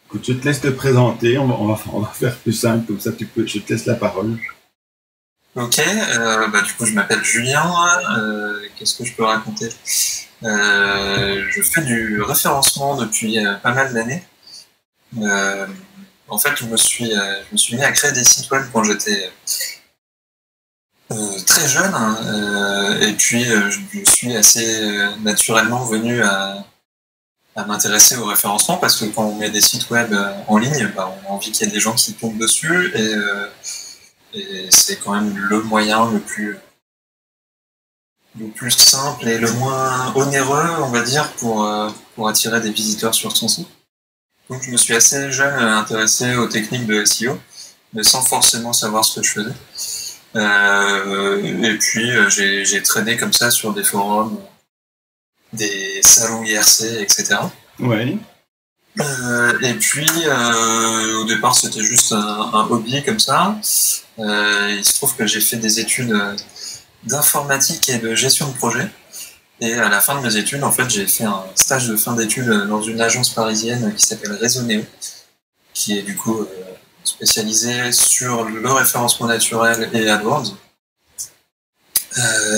Écoute, je te laisse te présenter, on va faire plus simple, comme ça je te laisse la parole. Ok, du coup je m'appelle Julien, qu'est-ce que je peux raconter? Je fais du référencement depuis pas mal d'années. En fait, je me suis mis à créer des sites web quand j'étais très jeune, et puis je suis assez naturellement venu à m'intéresser au référencement parce que quand on met des sites web en ligne, on a envie qu'il y ait des gens qui tombent dessus et c'est quand même le moyen le plus simple et le moins onéreux, on va dire, pour attirer des visiteurs sur son site. Donc je me suis assez jeune intéressé aux techniques de SEO, mais sans forcément savoir ce que je faisais. Et puis j'ai traîné comme ça sur des forums, des salons IRC, etc. Ouais. Et puis au départ c'était juste un hobby comme ça. Il se trouve que j'ai fait des études d'informatique et de gestion de projet. Et à la fin de mes études, en fait, j'ai fait un stage de fin d'études dans une agence parisienne qui s'appelle Réseaunéo, qui est du coup spécialisée sur le référencement naturel et AdWords.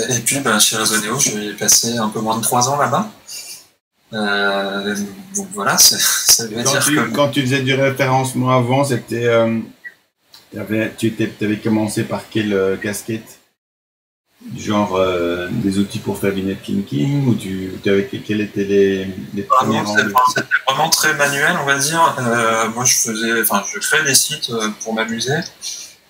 Et puis, chez Réseaunéo, j'ai passé un peu moins de 3 ans là-bas. Donc voilà, ça veut dire que... Quand tu faisais du référencement avant, c'était... tu avais commencé par quelle casquette? Genre des outils pour faire du netlinking ou quels étaient les premiers rangs? C'était vraiment très manuel, on va dire. Moi, je créais des sites pour m'amuser.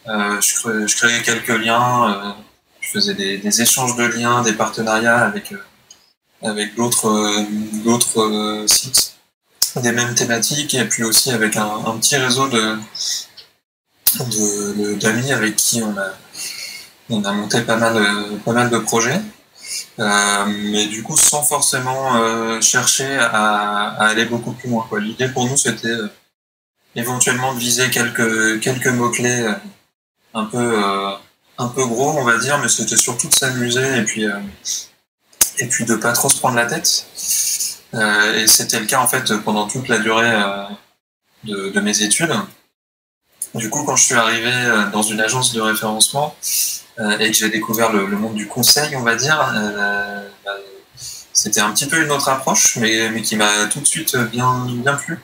Je créais quelques liens. Je faisais des échanges de liens, des partenariats avec d'autres sites des mêmes thématiques et puis aussi avec un petit réseau d'amis avec qui on a monté pas mal de projets, mais du coup sans forcément chercher à aller beaucoup plus loin. L'idée pour nous c'était éventuellement de viser quelques mots-clés un peu gros, on va dire, mais c'était surtout de s'amuser et puis de pas trop se prendre la tête. Et c'était le cas en fait pendant toute la durée de mes études. Du coup, quand je suis arrivé dans une agence de référencement et que j'ai découvert le monde du conseil, on va dire, c'était un petit peu une autre approche, mais qui m'a tout de suite bien plu.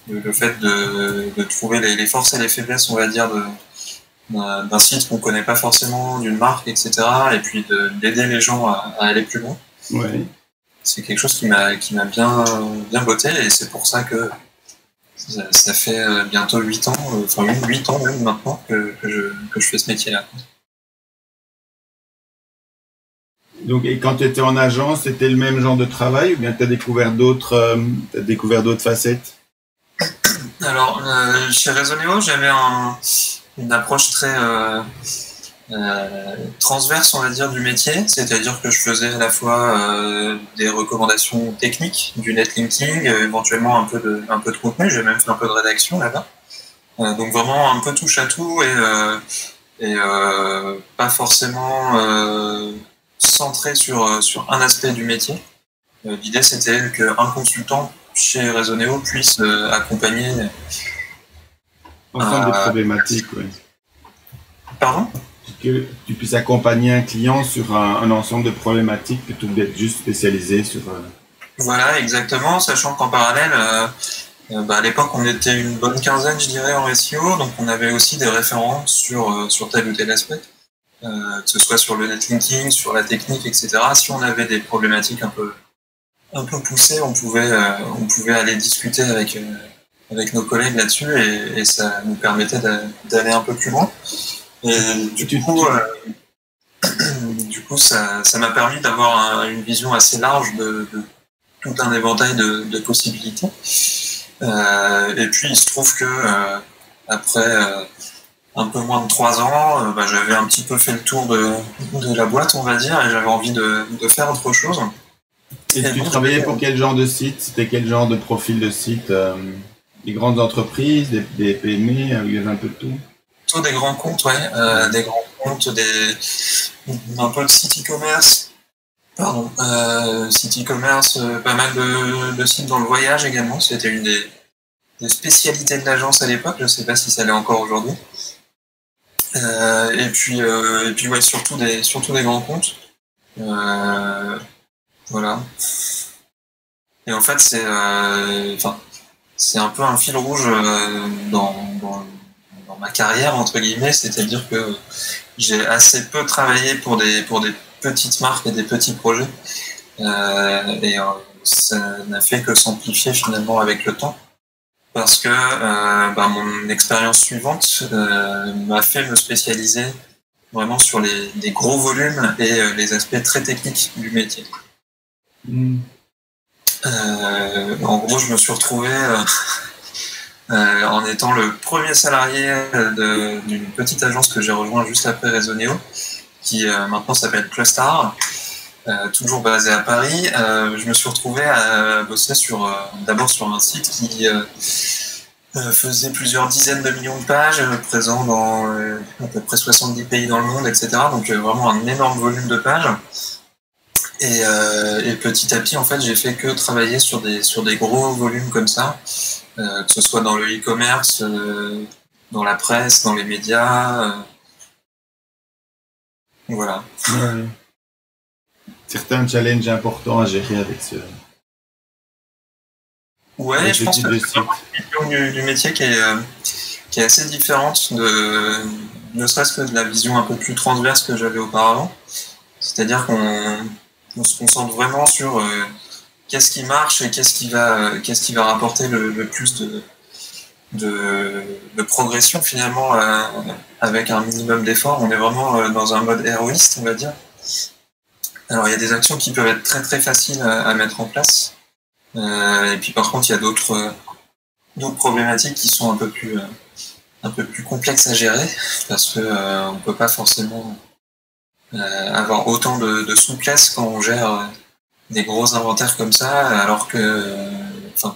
Le fait de trouver les forces et les faiblesses, on va dire, d'un site qu'on connaît pas forcément, d'une marque, etc. Et puis d'aider les gens à aller plus loin. Ouais. C'est quelque chose qui m'a bien botté et c'est pour ça que ça fait bientôt 8 ans, 8 ans même maintenant que je fais ce métier-là. Donc, et quand tu étais en agence, c'était le même genre de travail ou bien tu as découvert d'autres facettes? Alors, chez Réseaunéo, j'avais une approche très transverse, on va dire, du métier, c'est-à-dire que je faisais à la fois des recommandations techniques, du netlinking, éventuellement un peu de contenu, j'ai même fait un peu de rédaction là-bas. Donc vraiment un peu touche à tout et pas forcément centré sur un aspect du métier. L'idée c'était qu'un consultant chez Réseaunéo puisse accompagner Ensemble des problématiques, oui. Pardon? Que tu puisses accompagner un client sur un ensemble de problématiques plutôt que d'être juste spécialisé sur... Voilà, exactement, sachant qu'en parallèle, à l'époque, on était une bonne quinzaine, je dirais, en SEO, donc on avait aussi des référents sur tel ou tel aspect, que ce soit sur le netlinking, sur la technique, etc. Si on avait des problématiques un peu poussées, on pouvait aller discuter avec nos collègues là-dessus et ça nous permettait d'aller un peu plus loin. Et du coup, ça m'a permis d'avoir une vision assez large de tout un éventail de possibilités. Et puis, il se trouve que après un peu moins de 3 ans, j'avais un petit peu fait le tour de la boîte, on va dire, et j'avais envie de faire autre chose. Et tu travaillais pour quel genre de site? C'était quel genre de profil de site? Des grandes entreprises, des PME, il y avait un peu de tout? Plutôt des grands comptes, ouais. Des grands comptes, un peu de site e-commerce. Pardon. Site e-commerce, pas mal de sites dans le voyage également. C'était une spécialités de l'agence à l'époque. Je ne sais pas si ça l'est encore aujourd'hui. Et puis ouais, surtout des grands comptes. Voilà. Et en fait, c'est un peu un fil rouge dans ma carrière, entre guillemets, c'est-à-dire que j'ai assez peu travaillé pour des petites marques et des petits projets. Ça n'a fait que s'amplifier finalement avec le temps. Parce que mon expérience suivante m'a fait me spécialiser vraiment sur les gros volumes et les aspects très techniques du métier. En gros, je me suis retrouvé en étant le premier salarié d'une petite agence que j'ai rejoint juste après Resoneo, qui maintenant s'appelle Clustar, toujours basée à Paris. Je me suis retrouvé à bosser d'abord sur un site qui faisait plusieurs dizaines de millions de pages, présent dans à peu près 70 pays dans le monde, etc. Donc vraiment un énorme volume de pages. Et petit à petit, en fait, j'ai fait que travailler sur des gros volumes comme ça, que ce soit dans le e-commerce, dans la presse, dans les médias. Voilà. Ouais. Certains challenges importants à gérer avec ce. Ouais, je pense que c'est vraiment une vision du métier qui est assez différente ne serait-ce que de la vision un peu plus transverse que j'avais auparavant. C'est-à-dire qu'on se concentre vraiment sur qu'est-ce qui marche et qu'est-ce qui va rapporter le plus de progression finalement avec un minimum d'effort. On est vraiment dans un mode héroïste, on va dire. Alors il y a des actions qui peuvent être très très faciles à mettre en place. Et puis par contre il y a d'autres problématiques qui sont un peu plus complexes à gérer parce que on peut pas forcément avoir autant de souplesse quand on gère des gros inventaires comme ça, alors que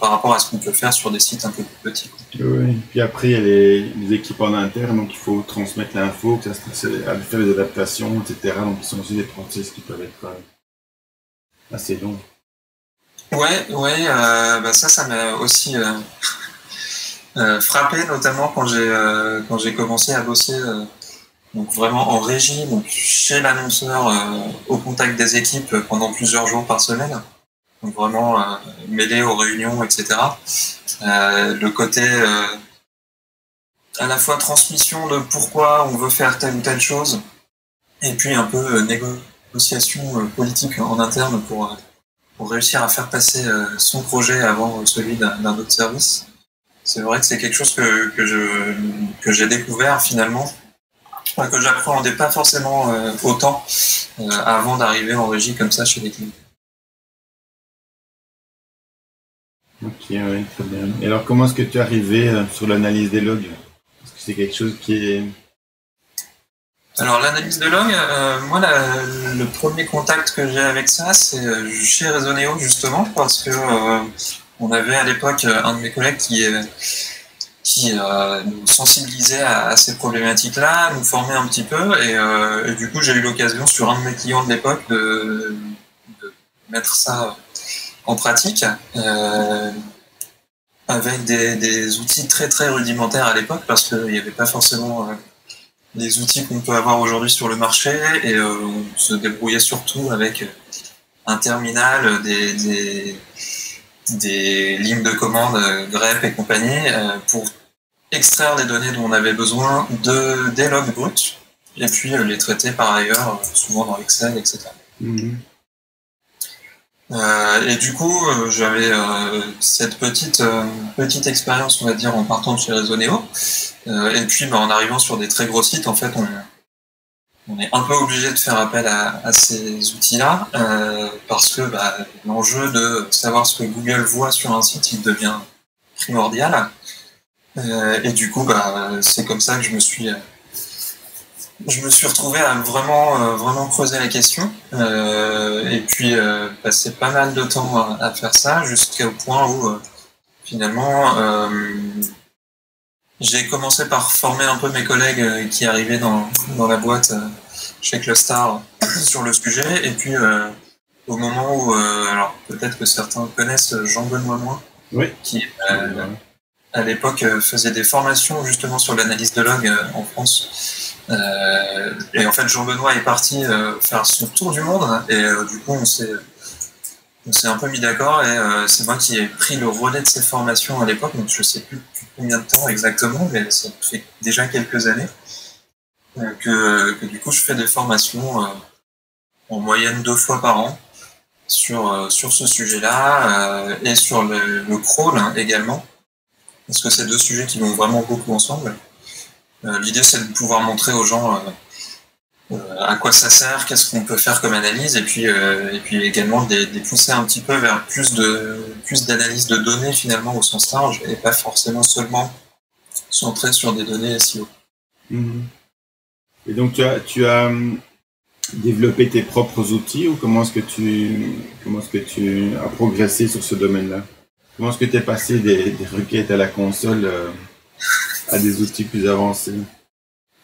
par rapport à ce qu'on peut faire sur des sites un peu plus petits. Oui, puis après il y a les équipes en interne, donc il faut transmettre l'info, faire des adaptations, etc. Donc ce sont aussi des process qui peuvent être assez longs. Ouais, ça m'a aussi frappé, notamment quand j'ai commencé à bosser donc vraiment en régie, donc chez l'annonceur, au contact des équipes pendant plusieurs jours par semaine, donc vraiment mêlé aux réunions, etc. Le côté à la fois transmission de pourquoi on veut faire telle ou telle chose, et puis un peu négociation politique en interne pour réussir à faire passer son projet avant celui d'un autre service. C'est vrai que c'est quelque chose que j'ai découvert finalement, que j'appréhendais pas forcément autant avant d'arriver en régie comme ça chez les clients. Ok, ouais, très bien. Et alors comment est-ce que tu es arrivé sur l'analyse des logs? Est-ce que c'est quelque chose qui est... Alors l'analyse de log, moi le premier contact que j'ai avec ça, c'est chez Resoneo justement, parce que on avait à l'époque un de mes collègues qui nous sensibilisait à ces problématiques-là, nous formait un petit peu, et du coup j'ai eu l'occasion sur un de mes clients de l'époque de mettre ça en pratique, avec des outils très très rudimentaires à l'époque, parce qu'il n'y avait pas forcément les outils qu'on peut avoir aujourd'hui sur le marché, et on se débrouillait surtout avec un terminal, des lignes de commande, grep et compagnie, pour extraire les données dont on avait besoin des logs bruts, et puis les traiter par ailleurs, souvent dans Excel, etc. Et du coup, j'avais cette petite expérience, on va dire, en partant de chez Resoneo. Et puis, en arrivant sur des très gros sites, en fait, on est un peu obligé de faire appel à ces outils-là, parce que l'enjeu de savoir ce que Google voit sur un site, il devient primordial. Et du coup, c'est comme ça que je me suis retrouvé à vraiment creuser la question, et puis passer pas mal de temps à faire ça, jusqu'au point où finalement j'ai commencé par former un peu mes collègues qui arrivaient dans la boîte chez Clustar sur le sujet, et puis au moment où, alors peut-être que certains connaissent Jean-Benoît Moins, oui, qui à l'époque, faisait des formations justement sur l'analyse de log en France. Et en fait, Jean-Benoît est parti faire son tour du monde, et du coup, on s'est un peu mis d'accord, et c'est moi qui ai pris le relais de ces formations à l'époque, donc je sais plus depuis combien de temps exactement, mais ça fait déjà quelques années que du coup je fais des formations en moyenne 2 fois par an sur ce sujet-là, et sur le crawl également, parce que c'est 2 sujets qui vont vraiment beaucoup ensemble. L'idée, c'est de pouvoir montrer aux gens à quoi ça sert, qu'est-ce qu'on peut faire comme analyse, et puis également de les pousser un petit peu vers plus d'analyse de données finalement au sens large, et pas forcément seulement centré sur des données SEO. Mmh. Et donc tu as développé tes propres outils, ou comment est-ce que tu as progressé sur ce domaine-là? Comment est-ce que tu es passé des requêtes à la console à des outils plus avancés?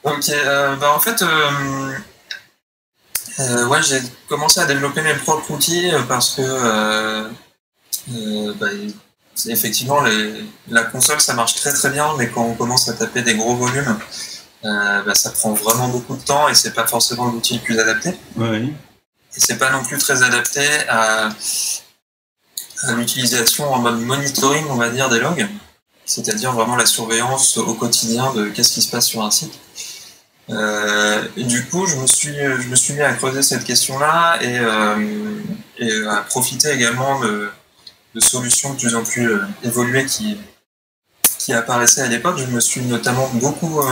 Ok, en fait, ouais, j'ai commencé à développer mes propres outils parce que effectivement, la console, ça marche très très bien, mais quand on commence à taper des gros volumes, ça prend vraiment beaucoup de temps, et c'est pas forcément l'outil le plus adapté. Oui. Et c'est pas non plus très adapté à l'utilisation en mode monitoring, on va dire, des logs, c'est-à-dire vraiment la surveillance au quotidien de qu'est-ce qui se passe sur un site. Et du coup, je me suis mis à creuser cette question-là, et à profiter également de solutions de plus en plus évoluées qui apparaissaient à l'époque. Je me suis notamment beaucoup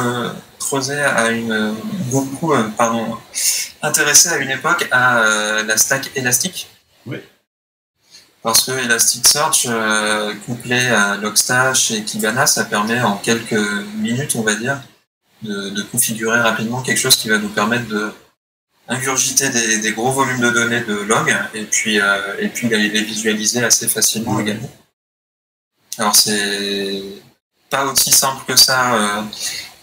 intéressé à une époque à la stack Elastic. Oui. Parce que Elasticsearch, couplé à Logstash et Kibana, ça permet en quelques minutes, on va dire, de configurer rapidement quelque chose qui va nous permettre de ingurgiter des gros volumes de données de log, et puis les visualiser assez facilement également. Alors c'est pas aussi simple que ça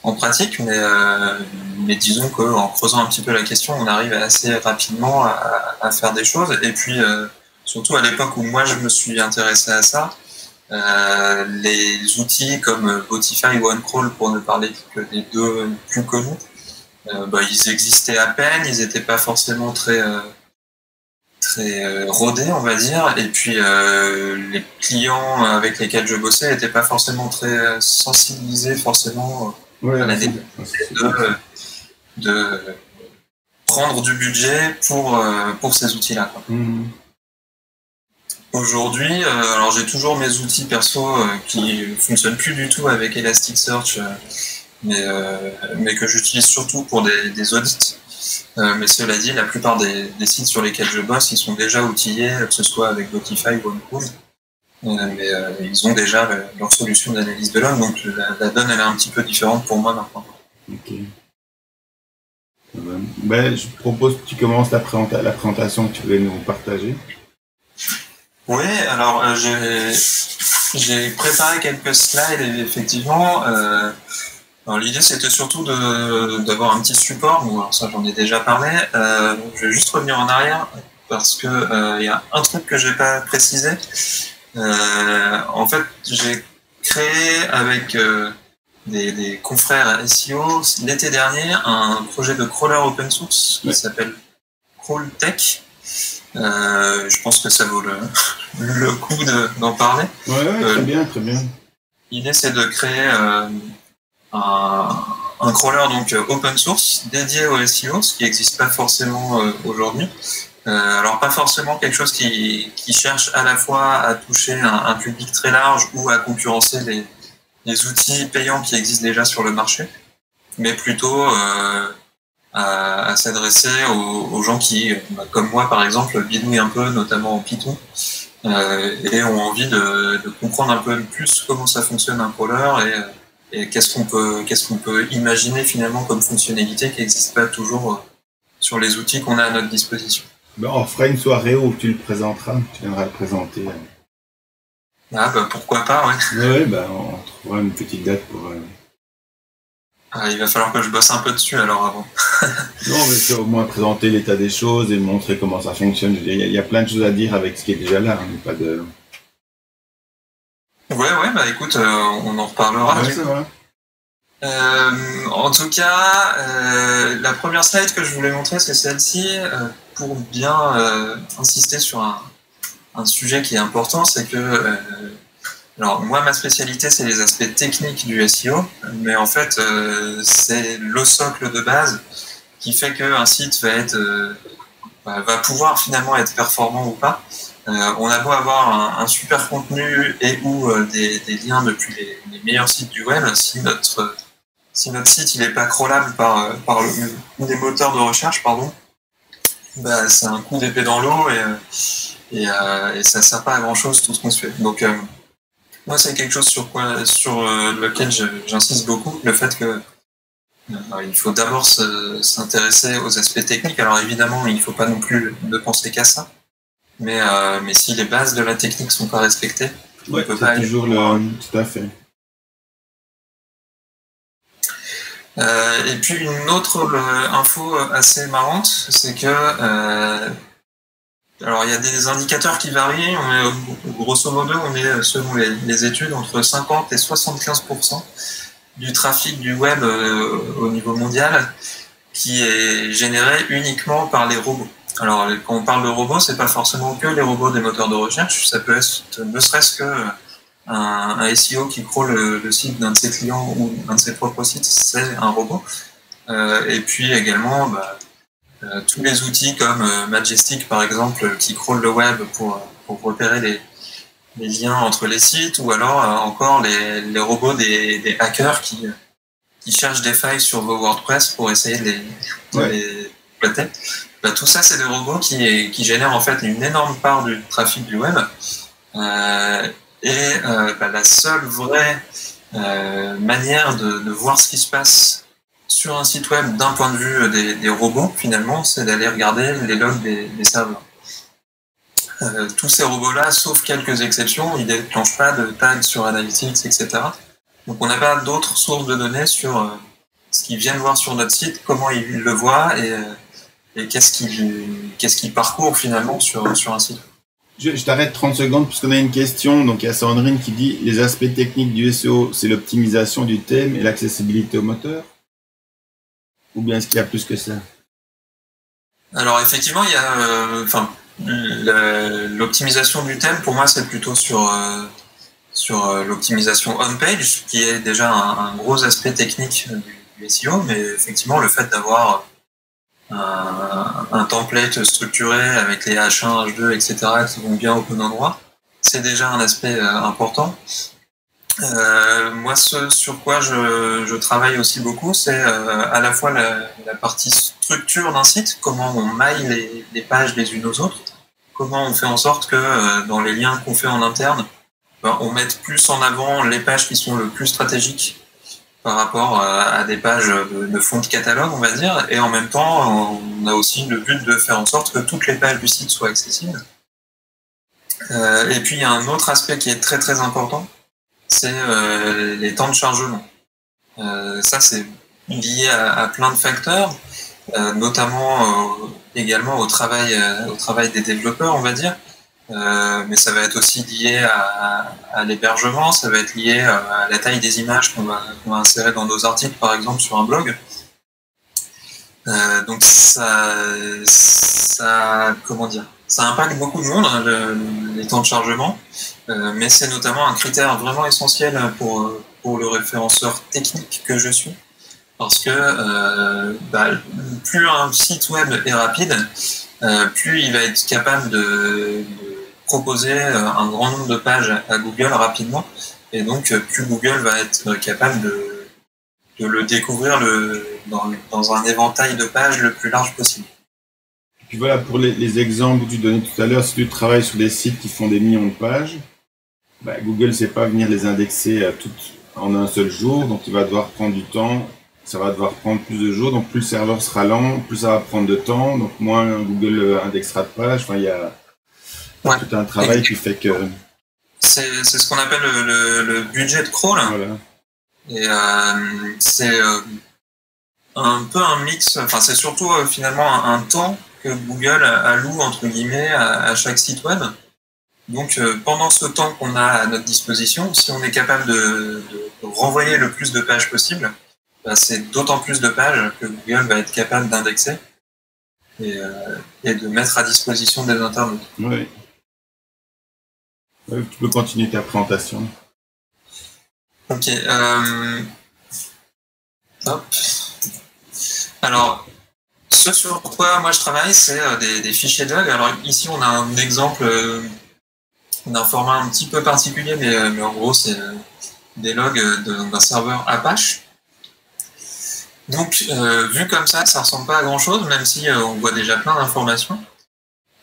en pratique, mais disons qu'en creusant un petit peu la question, on arrive assez rapidement à faire des choses. Et puis surtout à l'époque où moi je me suis intéressé à ça, les outils comme Botify ou OneCrawl, pour ne parler que des 2 plus connus, ils existaient à peine, ils n'étaient pas forcément très rodés, on va dire, et puis les clients avec lesquels je bossais n'étaient pas forcément très sensibilisés forcément à la nécessité de prendre du budget pour ces outils-là. Mmh. Aujourd'hui, alors j'ai toujours mes outils perso qui fonctionnent plus du tout avec Elasticsearch, mais que j'utilise surtout pour des audits. Mais cela dit, la plupart des sites sur lesquels je bosse, ils sont déjà outillés, que ce soit avec Botify ou OneCrawl. Mais ils ont déjà leur solution d'analyse de log, donc la donne elle est un petit peu différente pour moi maintenant. Ok. Je propose que tu commences la présentation que tu voulais nous partager. Oui, alors j'ai préparé quelques slides, et effectivement. Alors l'idée c'était surtout d'avoir un petit support. Bon, alors ça j'en ai déjà parlé. Je vais juste revenir en arrière parce que y a un truc que j'ai pas précisé. En fait, j'ai créé avec des confrères SEO l'été dernier un projet de crawler open source qui s'appelle CrawlTech. Je pense que ça vaut le coup d'en parler. Ouais, très bien, très bien. L'idée c'est de créer un crawler donc open source dédié au SEO, ce qui n'existe pas forcément aujourd'hui. Alors pas forcément quelque chose qui cherche à la fois à toucher un public très large ou à concurrencer les outils payants qui existent déjà sur le marché, mais plutôt à s'adresser aux gens qui, comme moi par exemple, bidouillent un peu, notamment en Python, et ont envie de comprendre un peu plus comment ça fonctionne un crawler, et qu'est-ce qu'on peut imaginer finalement comme fonctionnalité qui n'existe pas toujours sur les outils qu'on a à notre disposition. On fera une soirée où tu le présenteras, tu viendras le présenter. Ah pourquoi pas, ouais. Oui, on trouvera une petite date pour... il va falloir que je bosse un peu dessus alors avant. Non, mais c'est au moins présenter l'état des choses et montrer comment ça fonctionne. Il y a plein de choses à dire avec ce qui est déjà là, pas de... Ouais, ouais, bah écoute, on en reparlera. Ouais, c'est vrai. En tout cas, la première slide que je voulais montrer, c'est celle-ci, pour bien insister sur un sujet qui est important, c'est que alors moi, ma spécialité, c'est les aspects techniques du SEO, mais en fait, c'est le socle de base qui fait qu'un site va pouvoir finalement être performant ou pas. On a beau avoir un super contenu et ou des liens depuis les meilleurs sites du web, si notre site il n'est pas crawlable par des moteurs de recherche, pardon, bah, c'est un coup d'épée dans l'eau et ça ne sert pas à grand chose tout ce qu'on se fait. Donc moi, c'est quelque chose sur lequel j'insiste beaucoup, le fait que il faut d'abord s'intéresser aux aspects techniques. Alors évidemment, il ne faut pas non plus ne penser qu'à ça, mais si les bases de la technique sont pas respectées, ouais, on peut pas toujours tout à fait. Et puis une autre info assez marrante, c'est que alors il y a des indicateurs qui varient, grosso modo on est selon les études entre 50 et 75% du trafic du web au niveau mondial qui est généré uniquement par les robots. Alors quand on parle de robots, c'est pas forcément que les robots des moteurs de recherche, ça peut être ne serait-ce que un SEO qui crawl le site d'un de ses clients ou un de ses propres sites, c'est un robot. Et puis également tous les outils comme Majestic par exemple qui crawl le web pour repérer les liens entre les sites, ou alors encore les robots des hackers qui cherchent des failles sur vos WordPress pour essayer de les exploiter. Tout ça, c'est des robots qui génèrent en fait une énorme part du trafic du web. La seule vraie manière de voir ce qui se passe sur un site web d'un point de vue des robots, finalement, c'est d'aller regarder les logs des serveurs. Tous ces robots-là, sauf quelques exceptions, ils ne déclenchent pas de tags sur Analytics, etc. Donc on n'a pas d'autres sources de données sur ce qu'ils viennent voir sur notre site, comment ils le voient et qu'est-ce qu'ils parcourent finalement sur un site. Je t'arrête 30 secondes parce qu'on a une question. Donc il y a Sandrine qui dit les aspects techniques du SEO, c'est l'optimisation du thème et l'accessibilité au moteur, ou bien est-ce qu'il y a plus que ça? Alors effectivement, il y a l'optimisation du thème, pour moi, c'est plutôt sur l'optimisation on-page, qui est déjà un gros aspect technique du SEO, mais effectivement, le fait d'avoir un template structuré avec les H1, H2, etc., qui vont bien au bon endroit, c'est déjà un aspect important. Moi, ce sur quoi je travaille aussi beaucoup, c'est à la fois la partie structure d'un site, comment on maille les pages les unes aux autres, comment on fait en sorte que dans les liens qu'on fait en interne, on mette plus en avant les pages qui sont le plus stratégiques par rapport à des pages de fond de catalogue, on va dire, et en même temps, on a aussi le but de faire en sorte que toutes les pages du site soient accessibles. Et puis, il y a un autre aspect qui est très très important, c'est les temps de chargement. Ça, c'est lié à plein de facteurs, notamment également au travail des développeurs, on va dire. Mais ça va être aussi lié à l'hébergement, ça va être lié à la taille des images qu'on va insérer dans nos articles, par exemple, sur un blog. Donc ça impacte beaucoup de monde, hein, les temps de chargement, mais c'est notamment un critère vraiment essentiel pour le référenceur technique que je suis, parce que plus un site web est rapide, plus il va être capable de proposer un grand nombre de pages à Google rapidement, et donc plus Google va être capable de le découvrir dans un éventail de pages le plus large possible. Et puis voilà, pour les exemples que tu donnais tout à l'heure, si tu travailles sur des sites qui font des millions de pages, Google ne sait pas venir les indexer toutes en un seul jour, donc il va devoir prendre du temps, ça va devoir prendre plus de jours, donc plus le serveur sera lent, plus ça va prendre de temps, donc moins Google indexera de pages. Enfin, il y a tout un travail qui fait que... C'est ce qu'on appelle le budget de crawl. Voilà. Et c'est un peu un mix, enfin c'est surtout finalement un temps que Google alloue entre guillemets à chaque site web. Donc pendant ce temps qu'on a à notre disposition, si on est capable de renvoyer le plus de pages possible, bah, c'est d'autant plus de pages que Google va être capable d'indexer et de mettre à disposition des internautes. Oui. Tu peux continuer ta présentation. Ok. Hop. Alors, ce sur quoi moi je travaille, c'est des fichiers de log. Alors ici, on a un exemple d'un format un petit peu particulier, mais en gros, c'est des logs d'un serveur Apache. Donc, vu comme ça ressemble pas à grand-chose, même si on voit déjà plein d'informations.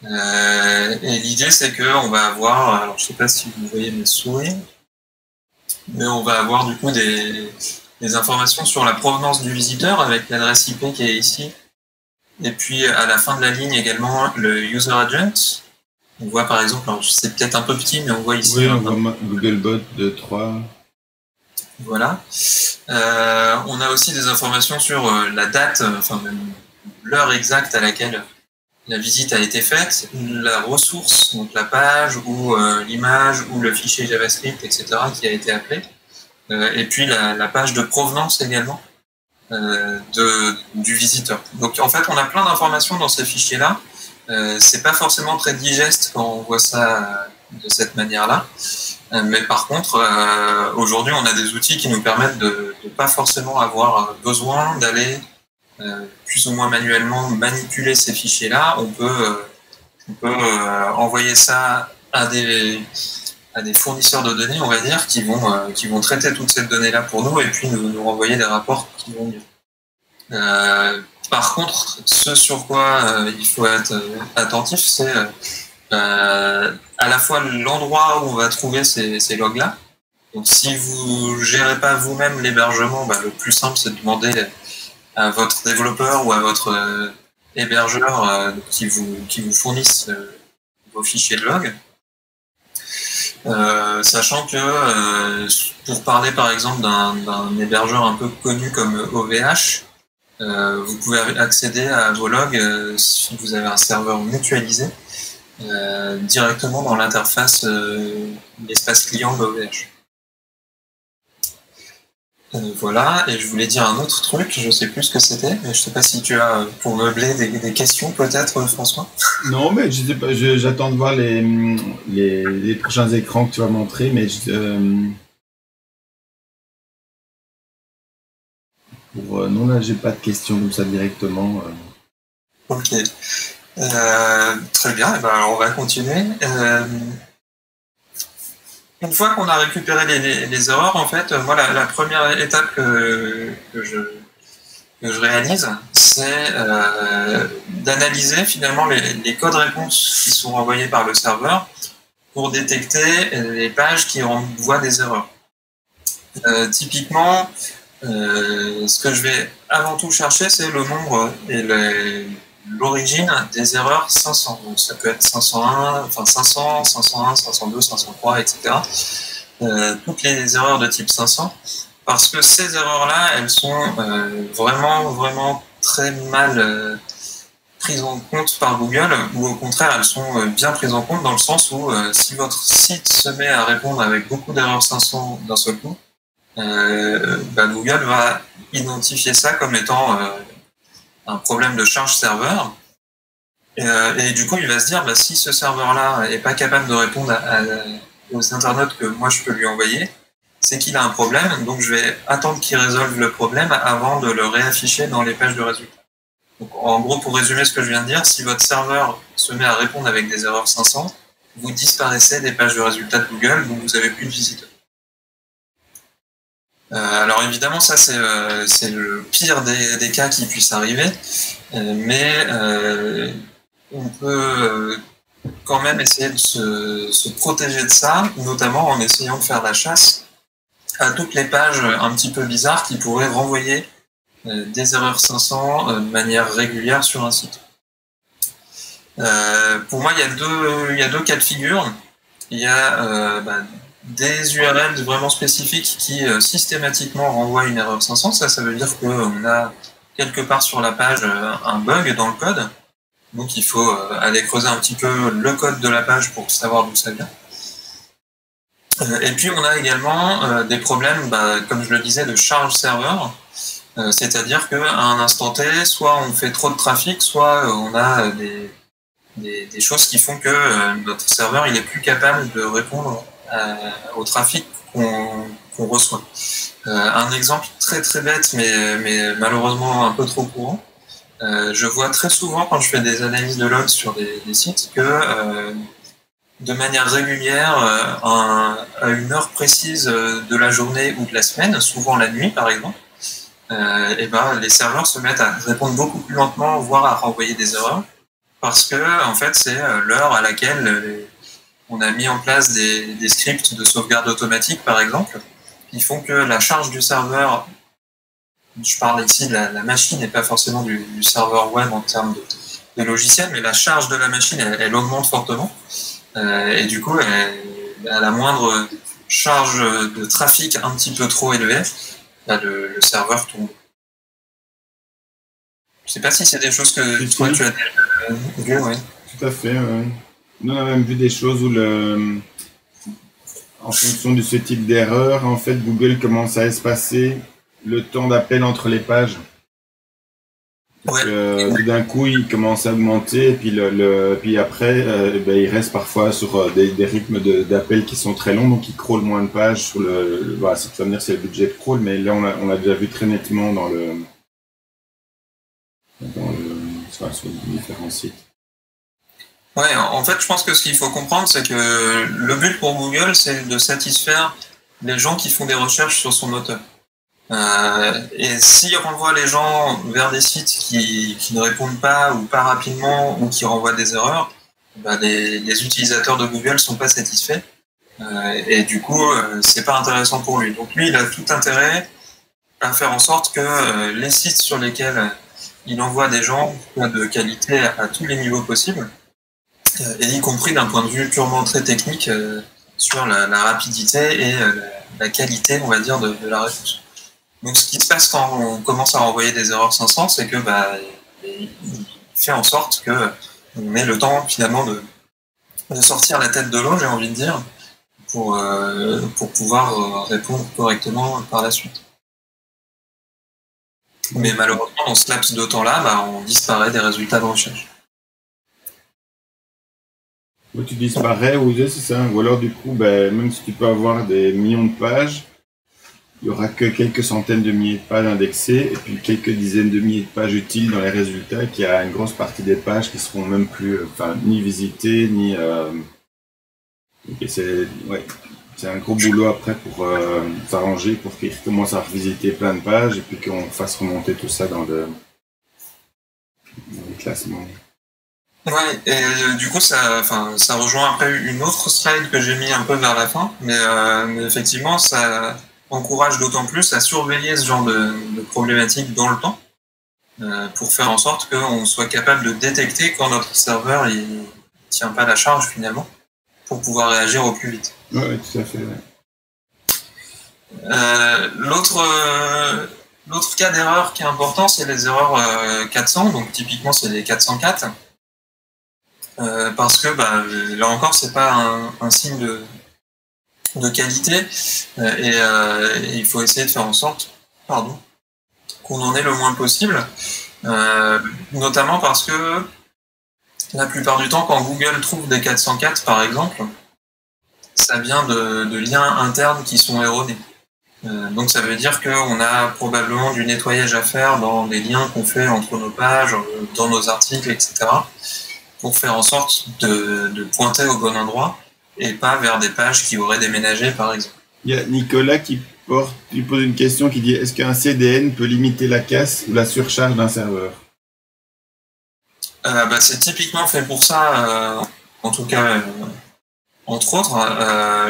Et l'idée, c'est qu'on va avoir, alors je sais pas si vous voyez mes souris, mais on va avoir du coup des informations sur la provenance du visiteur avec l'adresse IP qui est ici. Et puis à la fin de la ligne également le user agent. On voit par exemple, alors c'est peut-être un peu petit, mais on voit ici. Oui, on voit Googlebot 2.3. Voilà. On a aussi des informations sur la date, enfin même l'heure exacte à laquelle la visite a été faite, la ressource, donc la page ou l'image ou le fichier JavaScript, etc. qui a été appelé. Et puis la page de provenance également du visiteur. Donc en fait, on a plein d'informations dans ces fichiers-là. C'est pas forcément très digeste quand on voit ça de cette manière-là. Mais par contre, aujourd'hui, on a des outils qui nous permettent de pas forcément avoir besoin d'aller plus ou moins manuellement manipuler ces fichiers-là. On peut envoyer ça à des fournisseurs de données, on va dire, qui vont traiter toutes ces données-là pour nous et puis nous renvoyer des rapports qui vont mieux. Par contre, ce sur quoi il faut être attentif, c'est à la fois l'endroit où on va trouver ces logs-là. Donc, si vous gérez pas vous-même l'hébergement, le plus simple, c'est de demander à votre développeur ou à votre hébergeur qui vous fournissent vos fichiers de log. Sachant que pour parler par exemple d'un hébergeur un peu connu comme OVH, vous pouvez accéder à vos logs si vous avez un serveur mutualisé directement dans l'interface l'espace client d'OVH. Voilà, et je voulais dire un autre truc, je sais plus ce que c'était, mais je sais pas si tu as pour meubler des questions peut-être, François. Non, mais je sais pas, j'attends de voir les prochains écrans que tu vas montrer, mais non, là j'ai pas de questions comme ça directement. Ok, très bien, et ben, on va continuer. Une fois qu'on a récupéré les erreurs, en fait, moi, la première étape que je réalise, c'est d'analyser finalement les codes réponses qui sont envoyés par le serveur pour détecter les pages qui envoient des erreurs. Typiquement, ce que je vais avant tout chercher, c'est le nombre et l'origine des erreurs 500. Donc ça peut être 501, enfin 500, 501, 502, 503, etc. Toutes les erreurs de type 500, parce que ces erreurs-là, elles sont vraiment très mal prises en compte par Google, ou au contraire, elles sont bien prises en compte dans le sens où si votre site se met à répondre avec beaucoup d'erreurs 500 d'un seul coup, Google va identifier ça comme étant un problème de charge serveur. Et du coup, il va se dire, si ce serveur-là est pas capable de répondre aux internautes que moi je peux lui envoyer, c'est qu'il a un problème, donc je vais attendre qu'il résolve le problème avant de le réafficher dans les pages de résultats. Donc, en gros, pour résumer ce que je viens de dire, si votre serveur se met à répondre avec des erreurs 500, vous disparaissez des pages de résultats de Google, donc vous n'avez plus de visiteurs. Alors évidemment, ça c'est le pire des cas qui puissent arriver, mais on peut quand même essayer de se protéger de ça, notamment en essayant de faire la chasse à toutes les pages un petit peu bizarres qui pourraient renvoyer des erreurs 500 de manière régulière sur un site. Pour moi, il y a deux cas de figure. Il y a des URL vraiment spécifiques qui systématiquement renvoient une erreur 500. Ça veut dire qu'on a quelque part sur la page un bug dans le code. Donc il faut aller creuser un petit peu le code de la page pour savoir d'où ça vient. Et puis on a également des problèmes, comme je le disais, de charge serveur. C'est-à-dire qu'à un instant T, soit on fait trop de trafic, soit on a des choses qui font que notre serveur il est plus capable de répondre au trafic qu'on reçoit. Un exemple très très bête, mais malheureusement un peu trop courant. Je vois très souvent quand je fais des analyses de logs sur des sites que de manière régulière, à une heure précise de la journée ou de la semaine, souvent la nuit par exemple, les serveurs se mettent à répondre beaucoup plus lentement, voire à renvoyer des erreurs, parce que en fait c'est l'heure à laquelle on a mis en place des scripts de sauvegarde automatique par exemple, qui font que la charge du serveur, je parle ici de la machine et pas forcément du serveur web en termes de logiciel, mais la charge de la machine elle augmente fortement, et du coup à la moindre charge de trafic un petit peu trop élevée, le serveur tombe. Je sais pas si c'est des choses que toi tu as vues, oui. Tout à fait. Nous on a même vu des choses où en fonction de ce type d'erreur, en fait, Google commence à espacer le temps d'appel entre les pages. Tout d'un coup, il commence à augmenter, et puis puis après, il reste parfois sur des rythmes d'appel qui sont très longs, donc il crawl moins de pages sur voilà, si tu vas me dire c'est le budget de crawl, mais là on l'a déjà vu très nettement sur différents sites. Ouais, en fait, je pense que ce qu'il faut comprendre, c'est que le but pour Google, c'est de satisfaire les gens qui font des recherches sur son moteur. Et s'il renvoie les gens vers des sites qui ne répondent pas ou pas rapidement ou qui renvoient des erreurs, les utilisateurs de Google sont pas satisfaits. Et du coup, c'est pas intéressant pour lui. Donc lui, il a tout intérêt à faire en sorte que les sites sur lesquels il envoie des gens soient de qualité à tous les niveaux possibles, et y compris d'un point de vue purement très technique sur la rapidité et la qualité, on va dire, de la réponse. Donc ce qui se passe quand on commence à renvoyer des erreurs 500, c'est que il fait en sorte que on ait le temps finalement de sortir la tête de l'eau, j'ai envie de dire, pour pouvoir répondre correctement par la suite. Mais malheureusement, dans ce laps de temps-là, on disparaît des résultats de recherche. Tu disparais, c'est ça. Ou alors du coup, même si tu peux avoir des millions de pages, il n'y aura que quelques centaines de milliers de pages indexées et puis quelques dizaines de milliers de pages utiles dans les résultats, qu'il y a une grosse partie des pages qui seront même plus ni visitées, ni... c'est un gros boulot après pour s'arranger, pour qu'ils commencent à revisiter plein de pages et puis qu'on fasse remonter tout ça dans le classement. Ouais, et du coup, ça rejoint après une autre slide que j'ai mis un peu vers la fin, mais effectivement, ça encourage d'autant plus à surveiller ce genre de problématiques dans le temps, pour faire en sorte qu'on soit capable de détecter quand notre serveur il tient pas la charge finalement, pour pouvoir réagir au plus vite. Ouais, tout à fait. Ouais. L'autre cas d'erreur qui est important, c'est les erreurs 400, donc typiquement c'est les 404. Parce que là encore c'est pas un signe de qualité, et il faut essayer de faire en sorte qu'on en ait le moins possible, notamment parce que la plupart du temps quand Google trouve des 404 par exemple, ça vient de liens internes qui sont erronés. Donc ça veut dire qu'on a probablement du nettoyage à faire dans les liens qu'on fait entre nos pages, dans nos articles, etc., pour faire en sorte de pointer au bon endroit et pas vers des pages qui auraient déménagé, par exemple. Il y a Nicolas qui pose une question qui dit: est-ce qu'un CDN peut limiter la casse ou la surcharge d'un serveur? C'est typiquement fait pour ça, en tout cas, entre autres.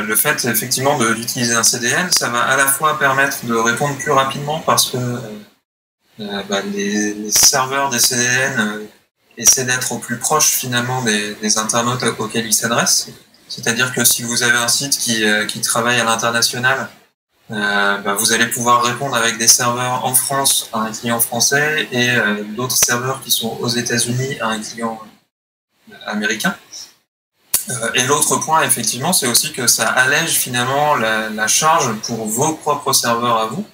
Le fait effectivement d'utiliser un CDN, ça va à la fois permettre de répondre plus rapidement parce que les serveurs des CDN essaie d'être au plus proche finalement des internautes auxquels ils s'adressent. C'est-à-dire que si vous avez un site qui travaille à l'international, vous allez pouvoir répondre avec des serveurs en France à un client français et d'autres serveurs qui sont aux États-Unis à un client américain. Et l'autre point, effectivement, c'est aussi que ça allège finalement la charge pour vos propres serveurs à vous,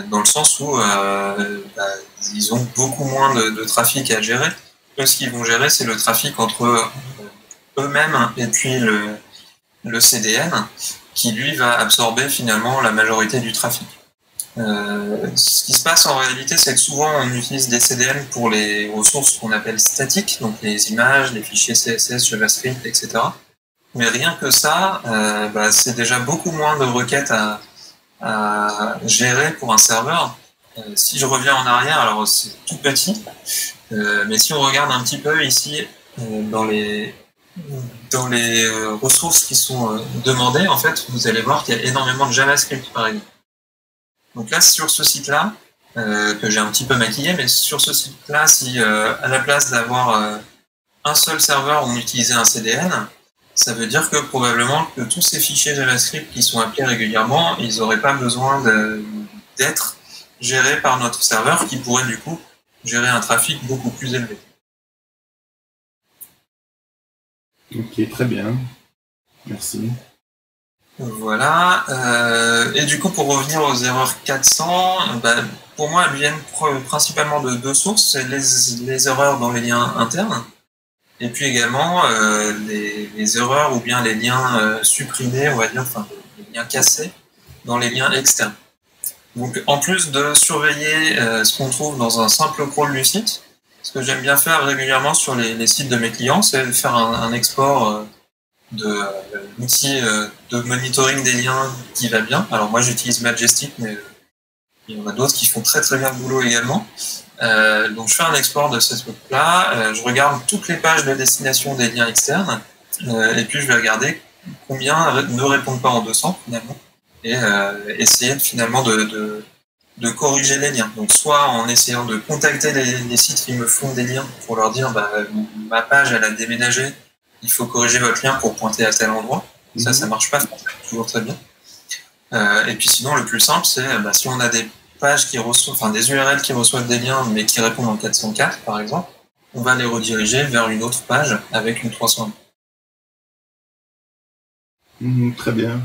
dans le sens où ils ont beaucoup moins de trafic à gérer. Eux, ce qu'ils vont gérer, c'est le trafic entre eux-mêmes et puis le CDN, qui lui va absorber finalement la majorité du trafic. Ce qui se passe en réalité, c'est que souvent on utilise des CDN pour les ressources qu'on appelle statiques, donc les images, les fichiers CSS, JavaScript, etc. Mais rien que ça, c'est déjà beaucoup moins de requêtes à gérer pour un serveur. Si je reviens en arrière, alors c'est tout petit, mais si on regarde un petit peu ici dans les ressources qui sont demandées, en fait, vous allez voir qu'il y a énormément de JavaScript par exemple. Donc là, sur ce site-là, que j'ai un petit peu maquillé, mais sur ce site-là, si à la place d'avoir un seul serveur, on utilisait un CDN, ça veut dire que probablement que tous ces fichiers JavaScript qui sont appelés régulièrement, ils n'auraient pas besoin d'être gérés par notre serveur qui pourrait du coup gérer un trafic beaucoup plus élevé. Ok, très bien. Merci. Voilà. Et du coup, pour revenir aux erreurs 400, pour moi, elles viennent principalement de deux sources. C'est les erreurs dans les liens internes, et puis également les erreurs ou bien les liens supprimés, on va dire, enfin les liens cassés dans les liens externes. Donc, en plus de surveiller ce qu'on trouve dans un simple crawl du site, ce que j'aime bien faire régulièrement sur les sites de mes clients, c'est faire un export de l'outil de monitoring des liens qui va bien. Alors moi j'utilise Majestic, mais il y en a d'autres qui font très très bien le boulot également. Donc je fais un export de cette web-là, je regarde toutes les pages de destination des liens externes, et puis je vais regarder combien ne répondent pas en 200 finalement, et essayer finalement de corriger les liens. Donc soit en essayant de contacter les sites qui me font des liens pour leur dire ma page elle a déménagé, il faut corriger votre lien pour pointer à tel endroit. Ça marche pas toujours très bien. Et puis sinon, le plus simple, c'est si on a des pages qui reçoivent, enfin des URL qui reçoivent des liens, mais qui répondent en 404, par exemple, on va les rediriger vers une autre page avec une 301. Très bien.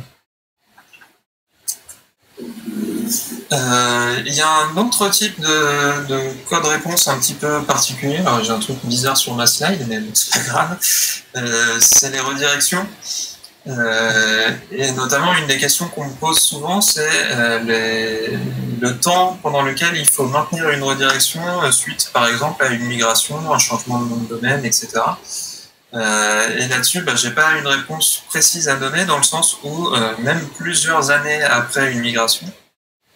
Il y a un autre type de code réponse un petit peu particulier. Alors, j'ai un truc bizarre sur ma slide, mais c'est pas grave. C'est les redirections. Et notamment, une des questions qu'on me pose souvent, c'est le temps pendant lequel il faut maintenir une redirection suite, par exemple, à une migration, un changement de nom de domaine, etc. Et là-dessus, j'ai pas une réponse précise à donner, dans le sens où même plusieurs années après une migration,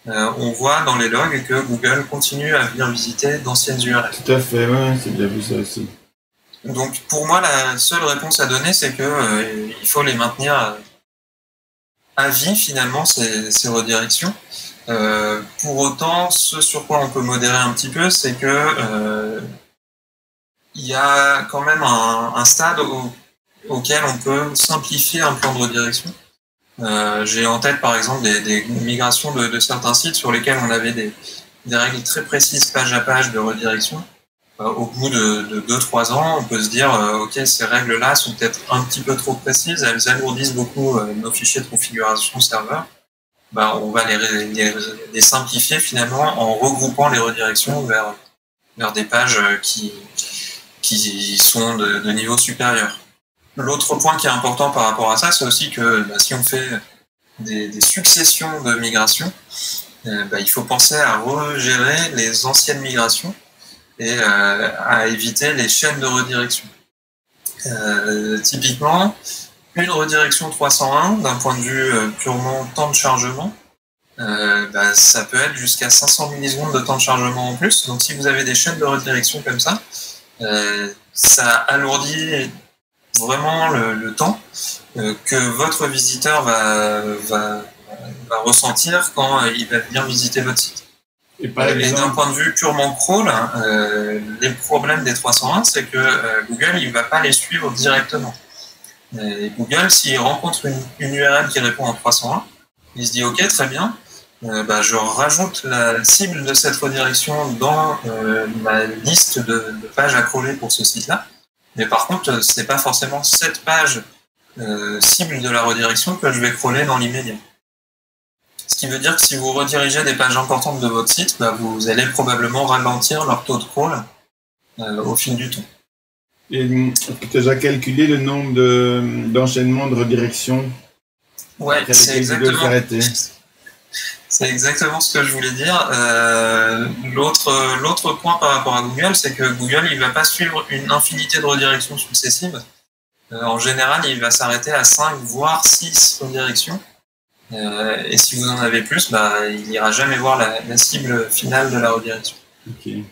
on voit dans les logs que Google continue à venir visiter d'anciennes URL. Tout à fait, ouais, c'est bien vu ça aussi. Donc pour moi, la seule réponse à donner, c'est que il faut les maintenir à vie finalement, ces redirections. Pour autant, ce sur quoi on peut modérer un petit peu, c'est que il y a quand même un stade auquel on peut simplifier un plan de redirection. J'ai en tête par exemple des migrations de certains sites sur lesquels on avait des règles très précises page à page de redirection. Au bout de 2-3 ans, on peut se dire ok, ces règles-là sont peut-être un petit peu trop précises, elles alourdissent beaucoup nos fichiers de configuration serveur. On va les simplifier finalement en regroupant les redirections vers des pages qui sont de niveau supérieur. L'autre point qui est important par rapport à ça, c'est aussi que si on fait des successions de migrations, il faut penser à regérer les anciennes migrations et à éviter les chaînes de redirection. Typiquement, une redirection 301, d'un point de vue purement temps de chargement, ça peut être jusqu'à 500 millisecondes de temps de chargement en plus. Donc si vous avez des chaînes de redirection comme ça, ça alourdit vraiment le temps que votre visiteur va ressentir quand il va venir visiter votre site. Et d'un point de vue purement crawl, les problèmes des 301, c'est que Google il va pas les suivre directement. Et Google, s'il rencontre une URL qui répond en 301, il se dit ok, très bien, je rajoute la cible de cette redirection dans ma liste de pages à crawler pour ce site-là. Mais par contre, ce n'est pas forcément cette page cible de la redirection que je vais crawler dans l'immédiat. Ce qui veut dire que si vous redirigez des pages importantes de votre site, vous allez probablement ralentir leur taux de crawl au fil du temps. Et tu as déjà calculé le nombre d'enchaînements de redirection? Ouais, c'est exactement ce que je voulais dire. L'autre point par rapport à Google, c'est que Google, il va pas suivre une infinité de redirections successives. En général, il va s'arrêter à 5 voire 6 redirections. Et si vous en avez plus, il n'ira jamais voir la cible finale de la redirection. Okay.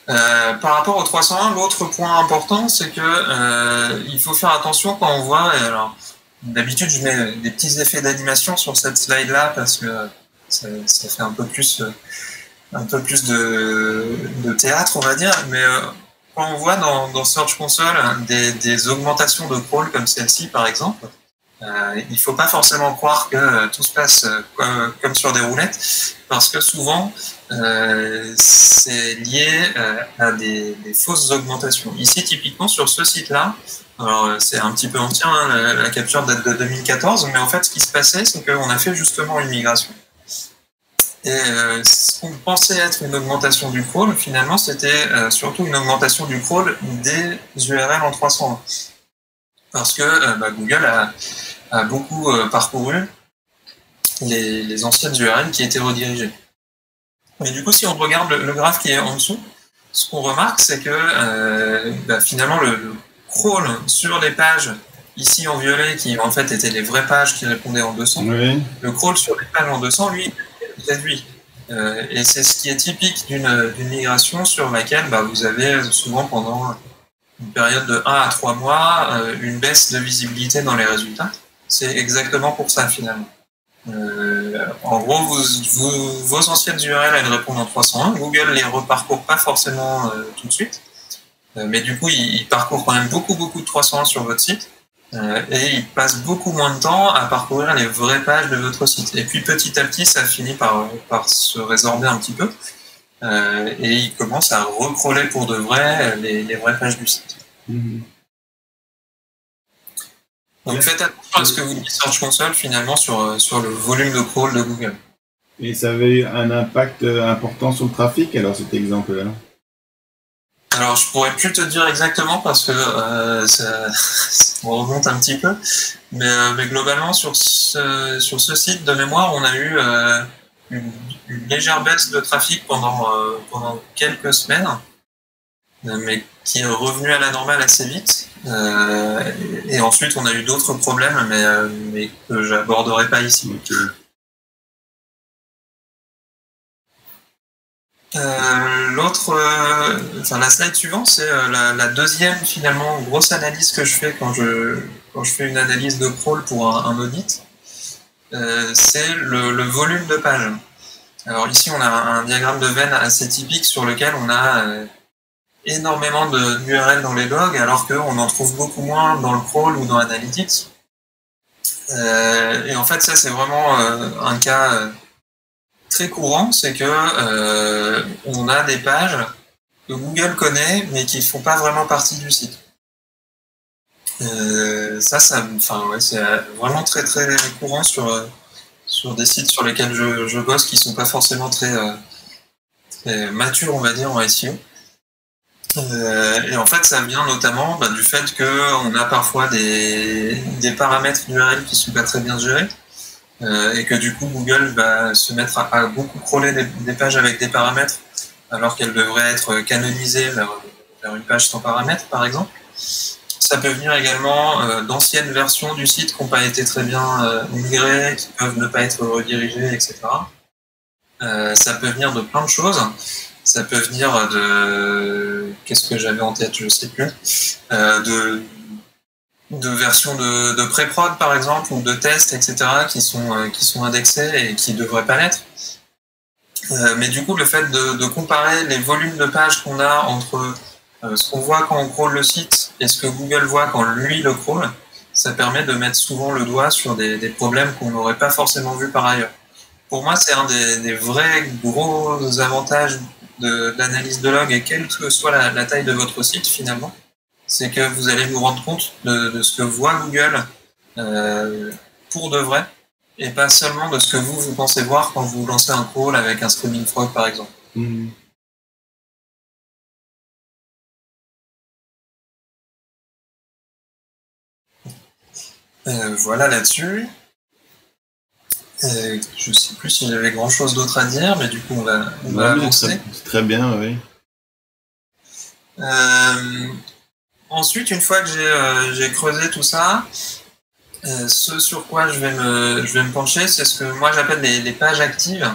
Par rapport au 301, l'autre point important, c'est que il faut faire attention quand on voit. Alors, d'habitude, je mets des petits effets d'animation sur cette slide-là parce que ça fait un peu plus de théâtre, on va dire. Mais quand on voit dans Search Console des augmentations de crawl comme celle-ci, par exemple, il ne faut pas forcément croire que tout se passe comme sur des roulettes, parce que souvent, c'est lié à des fausses augmentations. Ici, typiquement, sur ce site-là, alors c'est un petit peu ancien, hein, la capture date de 2014, mais en fait, ce qui se passait, c'est qu'on a fait justement une migration. Et ce qu'on pensait être une augmentation du crawl, finalement, c'était surtout une augmentation du crawl des URL en 301. Parce que Google a beaucoup parcouru les anciennes URL qui étaient redirigées. Mais du coup, si on regarde le graphe qui est en dessous, ce qu'on remarque, c'est que finalement, le crawl sur les pages, ici en violet, qui en fait étaient les vraies pages qui répondaient en 200, oui. Le crawl sur les pages en 200, lui, est réduit. Et c'est ce qui est typique d'une migration sur laquelle vous avez souvent pendant une période de 1 à 3 mois une baisse de visibilité dans les résultats. C'est exactement pour ça finalement. En gros, vos anciennes URL, elles répondent en 301. Google les reparcourt pas forcément tout de suite, mais du coup, il parcourt quand même beaucoup de 301 sur votre site, et il passe beaucoup moins de temps à parcourir les vraies pages de votre site. Et puis petit à petit, ça finit par se résorber un petit peu, et il commence à recrawler pour de vrai les vraies pages du site. Mm-hmm. Donc faites attention à ce que vous dites Search Console finalement sur le volume de crawl de Google. Et ça avait eu un impact important sur le trafic alors cet exemple-là? Alors je pourrais plus te dire exactement parce que on remonte un petit peu, mais globalement sur ce site de mémoire on a eu une légère baisse de trafic pendant quelques semaines, mais qui est revenu à la normale assez vite. Et ensuite, on a eu d'autres problèmes, mais que j'aborderai pas ici. La slide suivante, c'est la deuxième finalement grosse analyse que je fais quand je fais une analyse de crawl pour un audit. C'est le volume de pages. Alors ici, on a un diagramme de Venn assez typique sur lequel on a énormément d'URL dans les logs, alors qu'on en trouve beaucoup moins dans le crawl ou dans Analytics. Et en fait, ça, c'est vraiment un cas très courant, c'est que on a des pages que Google connaît, mais qui ne font pas vraiment partie du site. C'est vraiment très très courant sur des sites sur lesquels je bosse qui sont pas forcément très matures, on va dire, en SEO. Et en fait, ça vient notamment du fait qu'on a parfois des paramètres d'URL qui sont pas très bien gérés, et que du coup Google va se mettre à beaucoup crawler des pages avec des paramètres alors qu'elles devraient être canonisées vers une page sans paramètres, par exemple. Ça peut venir également d'anciennes versions du site qui n'ont pas été très bien migrées, qui peuvent ne pas être redirigées, etc. Ça peut venir de plein de choses. Ça peut venir de... Qu'est-ce que j'avais en tête? Je ne sais plus. De versions de pré-prod, par exemple, ou de tests, etc., qui sont indexés et qui ne devraient pas l'être. Mais du coup, le fait de comparer les volumes de pages qu'on a entre ce qu'on voit quand on crawl le site et ce que Google voit quand lui le crawl, ça permet de mettre souvent le doigt sur des problèmes qu'on n'aurait pas forcément vus par ailleurs. Pour moi, c'est un des vrais gros avantages de l'analyse de log et quelle que soit la taille de votre site finalement, c'est que vous allez vous rendre compte de ce que voit Google pour de vrai, et pas seulement de ce que vous pensez voir quand vous lancez un crawl avec un Screaming Frog par exemple. Voilà là-dessus. Je sais plus si j'avais grand chose d'autre à dire, mais du coup on va avancer. C'est très bien, oui. Ensuite, une fois que j'ai creusé tout ça, ce sur quoi je vais me pencher, c'est ce que moi j'appelle les pages actives.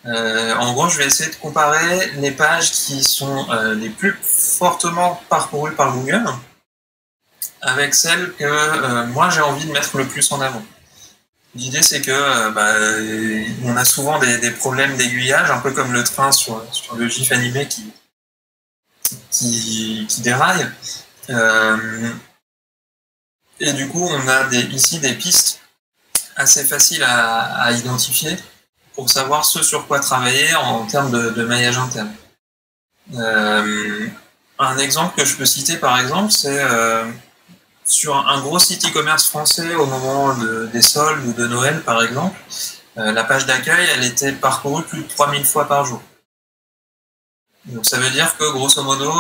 En gros, je vais essayer de comparer les pages qui sont les plus fortement parcourues par Google avec celles que moi j'ai envie de mettre le plus en avant. L'idée, c'est que on a souvent des problèmes d'aiguillage, un peu comme le train sur le GIF animé qui déraille. Et du coup, on a ici des pistes assez faciles à identifier pour savoir ce sur quoi travailler en termes de maillage interne. Un exemple que je peux citer, par exemple, c'est sur un gros site e-commerce français au moment des soldes ou de Noël, par exemple, la page d'accueil, elle était parcourue plus de 3000 fois par jour. Donc ça veut dire que, grosso modo,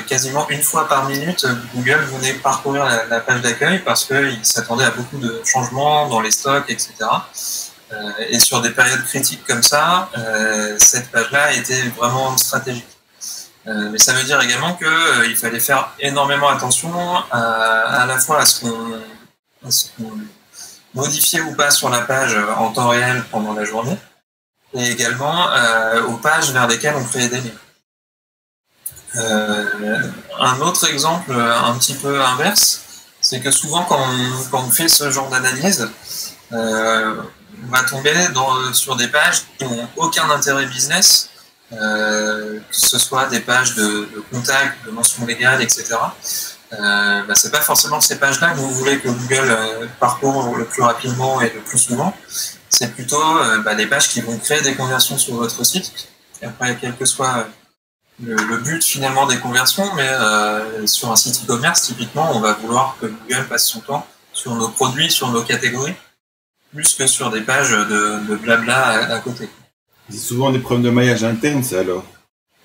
quasiment une fois par minute, Google venait parcourir la page d'accueil parce qu'il s'attendait à beaucoup de changements dans les stocks, etc. Et sur des périodes critiques comme ça, cette page-là était vraiment stratégique. Mais ça veut dire également qu'il fallait faire énormément attention à la fois à ce qu'on modifiait ou pas sur la page en temps réel pendant la journée, et également aux pages vers lesquelles on créait des liens. Un autre exemple un petit peu inverse, c'est que souvent quand on fait ce genre d'analyse, on va tomber sur des pages qui n'ont aucun intérêt business, que ce soit des pages de contact, de mentions légales, etc. C'est pas forcément ces pages-là que vous voulez que Google parcourt le plus rapidement et le plus souvent. C'est plutôt des pages qui vont créer des conversions sur votre site. Et après, quel que soit le but finalement des conversions, mais sur un site e-commerce, typiquement, on va vouloir que Google passe son temps sur nos produits, sur nos catégories, plus que sur des pages de blabla à côté. C'est souvent des problèmes de maillage interne, ça, alors.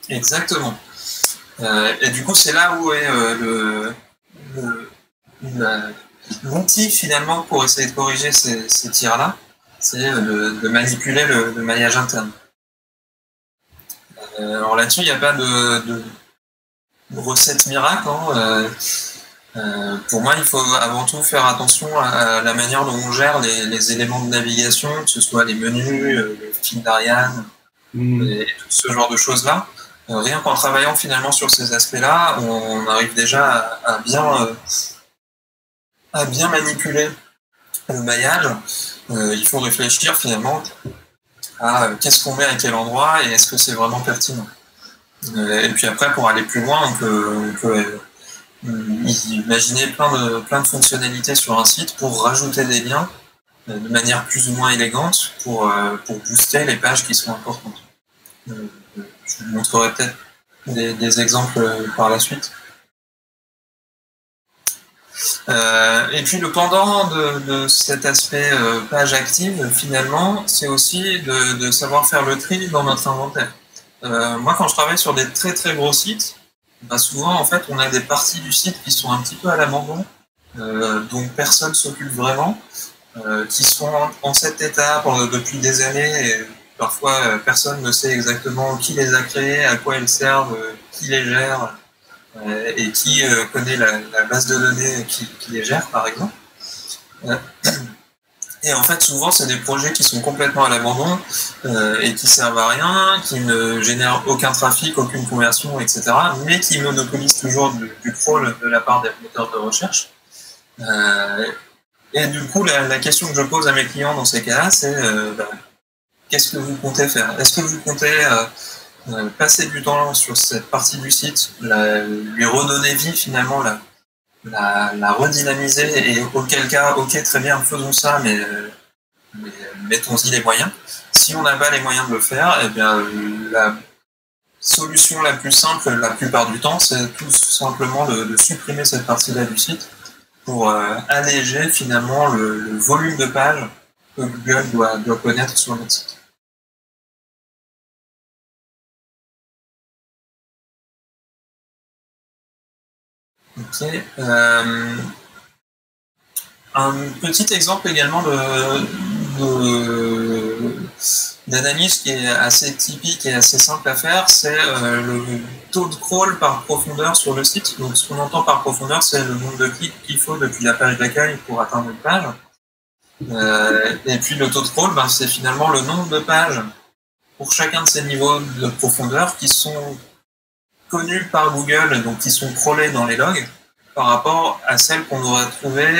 Exactement. Et du coup, c'est là où est l'outil finalement pour essayer de corriger ces tirs-là, c'est de manipuler le maillage interne. Alors là-dessus, il n'y a pas de recette miracle. Pour moi, il faut avant tout faire attention à la manière dont on gère les éléments de navigation, que ce soit les menus, le fil d'Ariane, et tout ce genre de choses-là. Rien qu'en travaillant finalement sur ces aspects-là, on arrive déjà à bien manipuler le maillage. Il faut réfléchir finalement à qu'est-ce qu'on met à quel endroit et est-ce que c'est vraiment pertinent. Et puis après, pour aller plus loin, on peut imaginer plein de fonctionnalités sur un site pour rajouter des liens de manière plus ou moins élégante pour booster les pages qui sont importantes. Je vous montrerai peut-être des exemples par la suite. Et puis le pendant de cet aspect page active, finalement, c'est aussi de savoir faire le tri dans notre inventaire. Moi, quand je travaille sur des très très gros sites, souvent en fait on a des parties du site qui sont un petit peu à l'abandon, dont personne s'occupe vraiment, qui sont en cet état depuis des années, et parfois personne ne sait exactement qui les a créées, à quoi elles servent, qui les gère, et qui connaît la base de données qui les gère, par exemple. Et en fait, souvent, c'est des projets qui sont complètement à l'abandon et qui servent à rien, qui ne génèrent aucun trafic, aucune conversion, etc., mais qui monopolisent toujours du crawl de la part des moteurs de recherche. Et du coup, la question que je pose à mes clients dans ces cas-là, c'est qu'est-ce que vous comptez faire? Est-ce que vous comptez passer du temps sur cette partie du site, lui redonner vie finalement, la redynamiser, et auquel cas, ok, très bien, faisons ça, mais mettons-y les moyens. Si on n'a pas les moyens de le faire, eh bien, solution la plus simple la plupart du temps, c'est tout simplement de supprimer cette partie-là du site pour alléger finalement le volume de pages que Google doit connaître sur notre site. Ok. Un petit exemple également d'analyse qui est assez typique et assez simple à faire, c'est le taux de crawl par profondeur sur le site. Donc, ce qu'on entend par profondeur, c'est le nombre de clics qu'il faut depuis la page d'accueil pour atteindre une page. Et puis, le taux de crawl, c'est finalement le nombre de pages pour chacun de ces niveaux de profondeur qui sont connus par Google, donc qui sont crawlés dans les logs, par rapport à celles qu'on aurait trouvées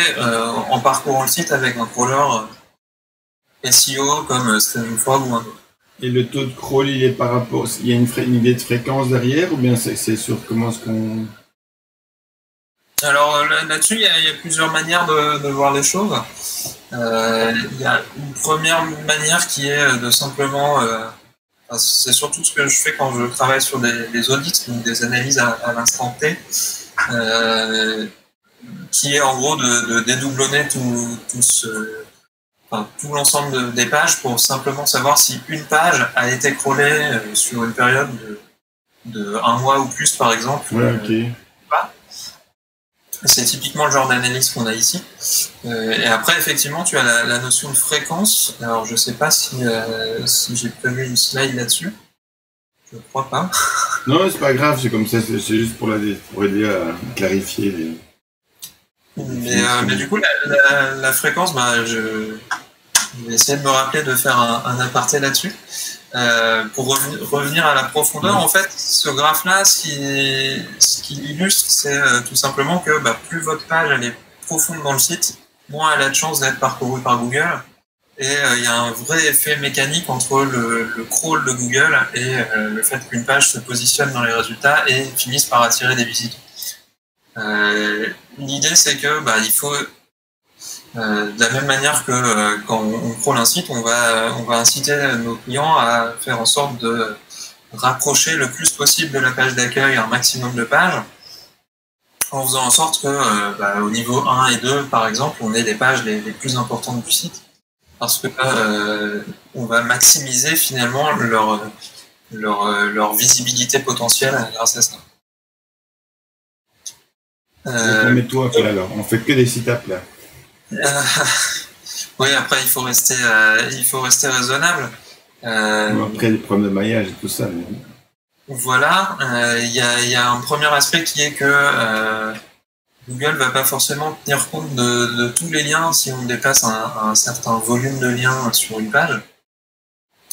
en parcourant le site avec un crawler SEO comme Streaming.org ou un autre. Et le taux de crawl, il est par rapport... Il y a une idée de fréquence derrière ou bien c'est sur comment est-ce qu'on... Alors là-dessus, il y a plusieurs manières de voir les choses. Il y a une première manière qui est de simplement... c'est surtout ce que je fais quand je travaille sur des audits, donc des analyses à l'instant T, qui est en gros de dédoublonner tout l'ensemble des pages pour simplement savoir si une page a été crawlée sur une période de un mois ou plus, par exemple. Ouais, ok. C'est typiquement le genre d'analyse qu'on a ici. Et après, effectivement, tu as la notion de fréquence. Alors, je sais pas si j'ai prévu une slide là-dessus. Je crois pas. Non, c'est pas grave, c'est comme ça, c'est juste pour aider à clarifier mais du coup, la fréquence, je vais essayer de me rappeler de faire un aparté là-dessus. Pour revenir à la profondeur, en fait, ce graphe-là, ce qui illustre, c'est tout simplement que plus votre page elle est profonde dans le site, moins elle a de chances d'être parcourue par Google. Et il y a un vrai effet mécanique entre le crawl de Google et le fait qu'une page se positionne dans les résultats et finisse par attirer des visiteurs. L'idée, c'est que il faut... de la même manière que quand on crawl un site, on va inciter nos clients à faire en sorte de rapprocher le plus possible de la page d'accueil un maximum de pages, en faisant en sorte que au niveau 1 et 2, par exemple, on ait les pages les plus importantes du site, parce que on va maximiser finalement leur visibilité potentielle grâce à ça. Mais toi, alors, on fait que des sites à plat. Oui, après il faut rester raisonnable. Après les problèmes de maillage et tout ça. Mais... Voilà, il y a un premier aspect qui est que Google va pas forcément tenir compte de tous les liens si on dépasse un certain volume de liens sur une page.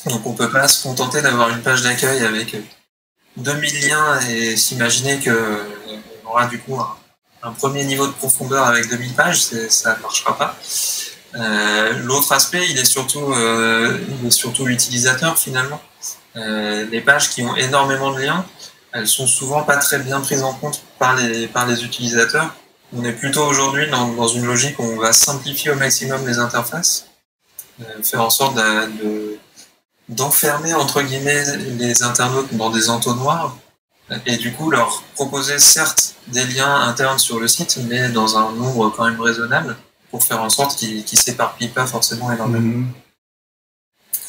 Donc on peut pas se contenter d'avoir une page d'accueil avec 2000 liens et s'imaginer que on aura du coup un premier niveau de profondeur avec 2000 pages, ça ne marchera pas. L'autre aspect, il est surtout l'utilisateur finalement. Les pages qui ont énormément de liens, elles sont souvent pas très bien prises en compte par les utilisateurs. On est plutôt aujourd'hui dans une logique où on va simplifier au maximum les interfaces, faire en sorte d'enfermer entre guillemets les internautes dans des entonnoirs, et du coup leur proposer certes des liens internes sur le site, mais dans un nombre quand même raisonnable, pour faire en sorte qu'ils ne s'éparpillent pas forcément énormément.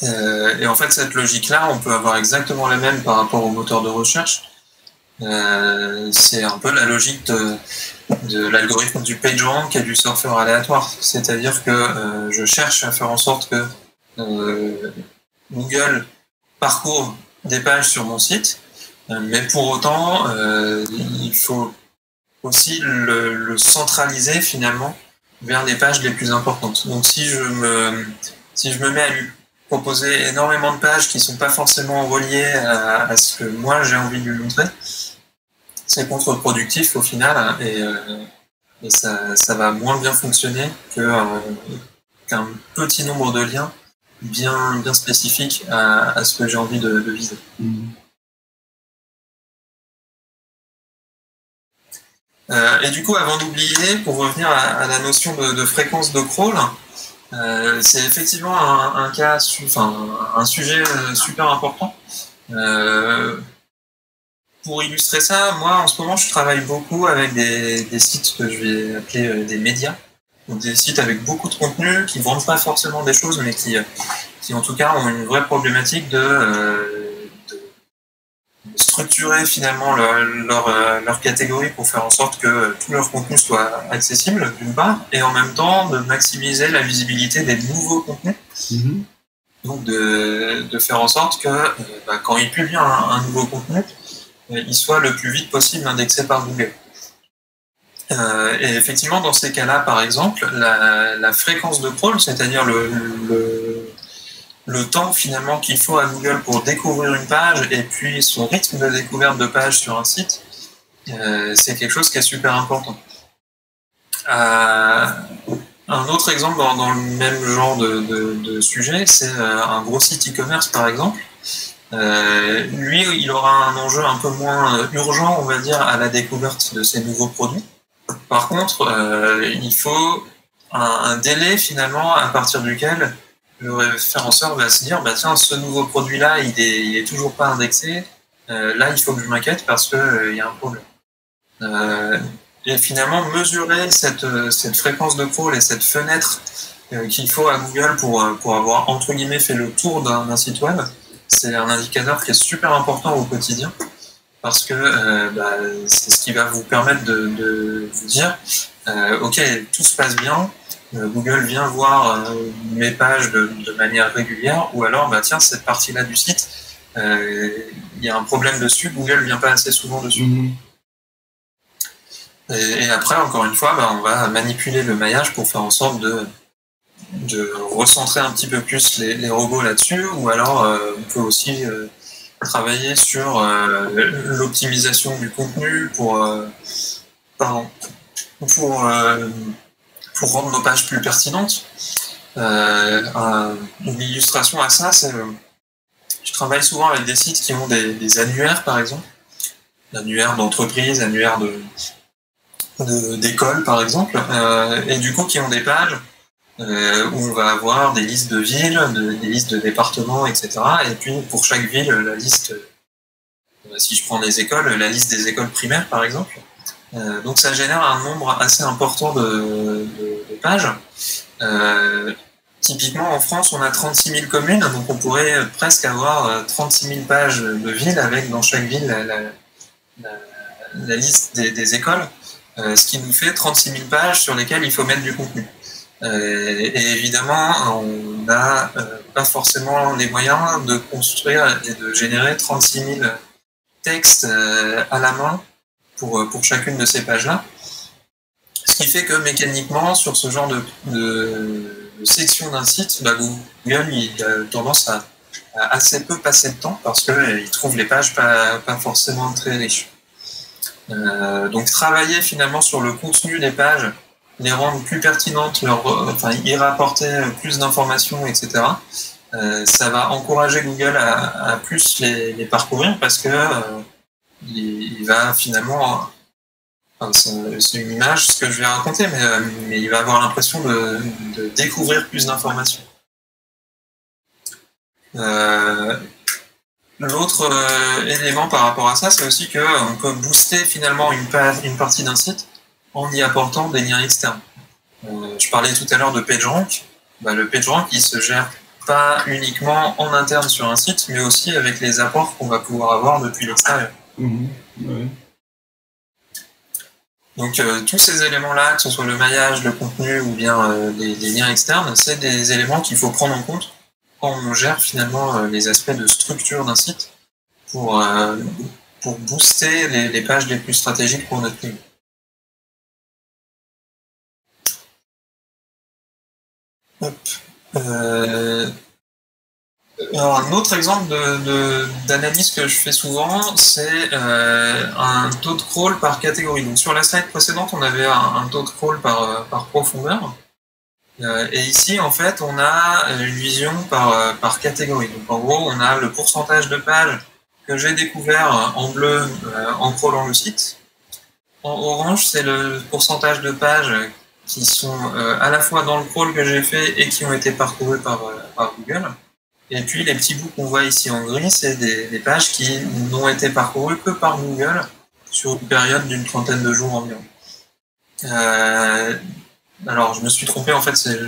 Et en fait, cette logique-là, on peut avoir exactement la même par rapport au moteur de recherche. C'est un peu la logique de l'algorithme du PageRank et du surfeur aléatoire. C'est-à-dire que je cherche à faire en sorte que Google parcourt des pages sur mon site, mais pour autant, il faut aussi le centraliser finalement vers les pages les plus importantes. Donc si je me mets à lui proposer énormément de pages qui ne sont pas forcément reliées à ce que moi j'ai envie de lui montrer, c'est contre-productif au final, et ça va moins bien fonctionner qu'un petit nombre de liens bien spécifiques à ce que j'ai envie de viser. Et du coup, avant d'oublier, pour revenir à la notion de fréquence de crawl, c'est effectivement un sujet super important. Pour illustrer ça, moi en ce moment je travaille beaucoup avec des sites que je vais appeler des médias, donc des sites avec beaucoup de contenu qui vendent pas forcément des choses, mais qui en tout cas ont une vraie problématique de structurer finalement leur catégorie pour faire en sorte que tout leur contenu soit accessible d'une part, et en même temps de maximiser la visibilité des nouveaux contenus. Mhm. Donc de faire en sorte que quand ils publient un nouveau contenu, il soit le plus vite possible indexé par Google. Et effectivement, dans ces cas-là, par exemple, la fréquence de crawl, c'est-à-dire le temps finalement qu'il faut à Google pour découvrir une page et puis son rythme de découverte de page sur un site, c'est quelque chose qui est super important. Un autre exemple dans le même genre de sujet, c'est un gros site e-commerce par exemple. Lui, il aura un enjeu un peu moins urgent, on va dire, à la découverte de ces nouveaux produits. Par contre, il faut un délai finalement à partir duquel le référenceur va se dire tiens, ce nouveau produit-là, il est toujours pas indexé. Là, il faut que je m'inquiète parce que y a un problème. Et finalement, mesurer cette fréquence de crawl et cette fenêtre qu'il faut à Google pour avoir entre guillemets fait le tour d'un site web, c'est un indicateur qui est super important au quotidien parce que c'est ce qui va vous permettre de vous dire ok, tout se passe bien. Google vient voir mes pages de manière régulière, ou alors tiens, cette partie-là du site, il y a un problème dessus, Google vient pas assez souvent dessus. Mhm. Et après, encore une fois, on va manipuler le maillage pour faire en sorte de recentrer un petit peu plus les robots là-dessus, ou alors on peut aussi travailler sur l'optimisation du contenu pour rendre nos pages plus pertinentes. Une illustration à ça, c'est je travaille souvent avec des sites qui ont des annuaires, par exemple, annuaires d'entreprise, annuaires d'école, par exemple, et du coup qui ont des pages où on va avoir des listes de villes, des listes de départements, etc. Et puis pour chaque ville, la liste, si je prends les écoles, la liste des écoles primaires, par exemple. Donc ça génère un nombre assez important de pages. Typiquement en France, on a 36 000 communes, donc on pourrait presque avoir 36 000 pages de villes avec dans chaque ville la liste des écoles, ce qui nous fait 36 000 pages sur lesquelles il faut mettre du contenu. Et évidemment, on n'a pas forcément les moyens de construire et de générer 36 000 textes à la main pour chacune de ces pages-là. Ce qui fait que mécaniquement, sur ce genre de section d'un site, Google il a tendance à assez peu passer de temps parce qu'il trouve les pages pas forcément très riches. Donc travailler finalement sur le contenu des pages, les rendre plus pertinentes, y rapporter plus d'informations, etc. Ça va encourager Google à plus les parcourir parce que il va finalement, c'est une image ce que je vais raconter, mais il va avoir l'impression de découvrir plus d'informations. L'autre élément par rapport à ça, c'est aussi qu'on peut booster finalement une partie d'un site en y apportant des liens externes. Je parlais tout à l'heure de PageRank. Le PageRank, il se gère pas uniquement en interne sur un site, mais aussi avec les apports qu'on va pouvoir avoir depuis l'extérieur. Mmh. Ouais. Donc tous ces éléments-là, que ce soit le maillage, le contenu ou bien les liens externes, c'est des éléments qu'il faut prendre en compte quand on gère finalement les aspects de structure d'un site pour booster les pages les plus stratégiques pour notre client. Alors, un autre exemple d'analyse que je fais souvent, c'est un taux de crawl par catégorie. Donc, sur la slide précédente, on avait un taux de crawl par profondeur. Et ici, en fait, on a une vision par catégorie. Donc, en gros, on a le pourcentage de pages que j'ai découvert en bleu en crawlant le site. En orange, c'est le pourcentage de pages qui sont à la fois dans le crawl que j'ai fait et qui ont été parcourues par Google. Et puis les petits bouts qu'on voit ici en gris, c'est des pages qui n'ont été parcourues que par Google sur une période d'une trentaine de jours environ. Alors je me suis trompé, en fait c'est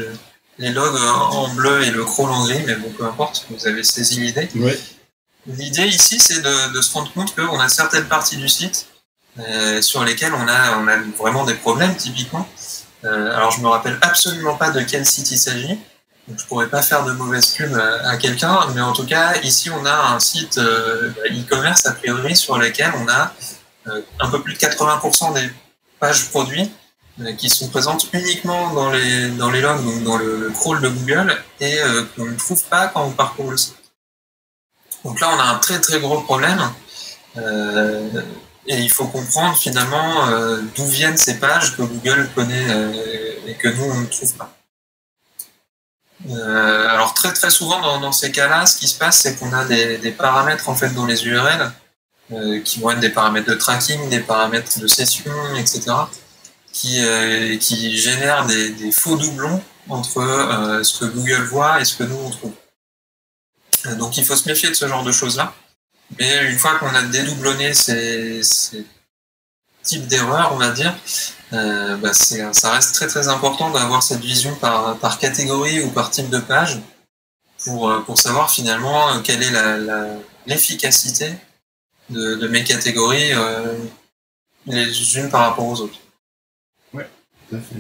les logs en bleu et le crawl en gris, mais bon peu importe, vous avez saisi l'idée. Oui. L'idée ici c'est de se rendre compte qu'on a certaines parties du site sur lesquelles on a vraiment des problèmes typiquement. Alors je me rappelle absolument pas de quel site il s'agit. Donc, je pourrais pas faire de mauvaise pub à quelqu'un, mais en tout cas, ici, on a un site e-commerce, a priori, sur lequel on a un peu plus de 80% des pages produits qui sont présentes uniquement dans les logs, donc dans le crawl de Google, et qu'on ne trouve pas quand on parcourt le site. Donc là, on a un très très gros problème, et il faut comprendre finalement d'où viennent ces pages que Google connaît et que nous, on ne trouve pas. Alors très très souvent dans ces cas-là, ce qui se passe, c'est qu'on a des paramètres en fait dans les URL qui vont être des paramètres de tracking, des paramètres de session, etc., qui génèrent des faux doublons entre ce que Google voit et ce que nous on trouve. Donc il faut se méfier de ce genre de choses-là. Mais une fois qu'on a dédoublonné ces types d'erreurs, on va dire, ça reste très très important d'avoir cette vision par catégorie ou par type de page pour savoir finalement quelle est l'efficacité de mes catégories les unes par rapport aux autres. Oui, tout à fait.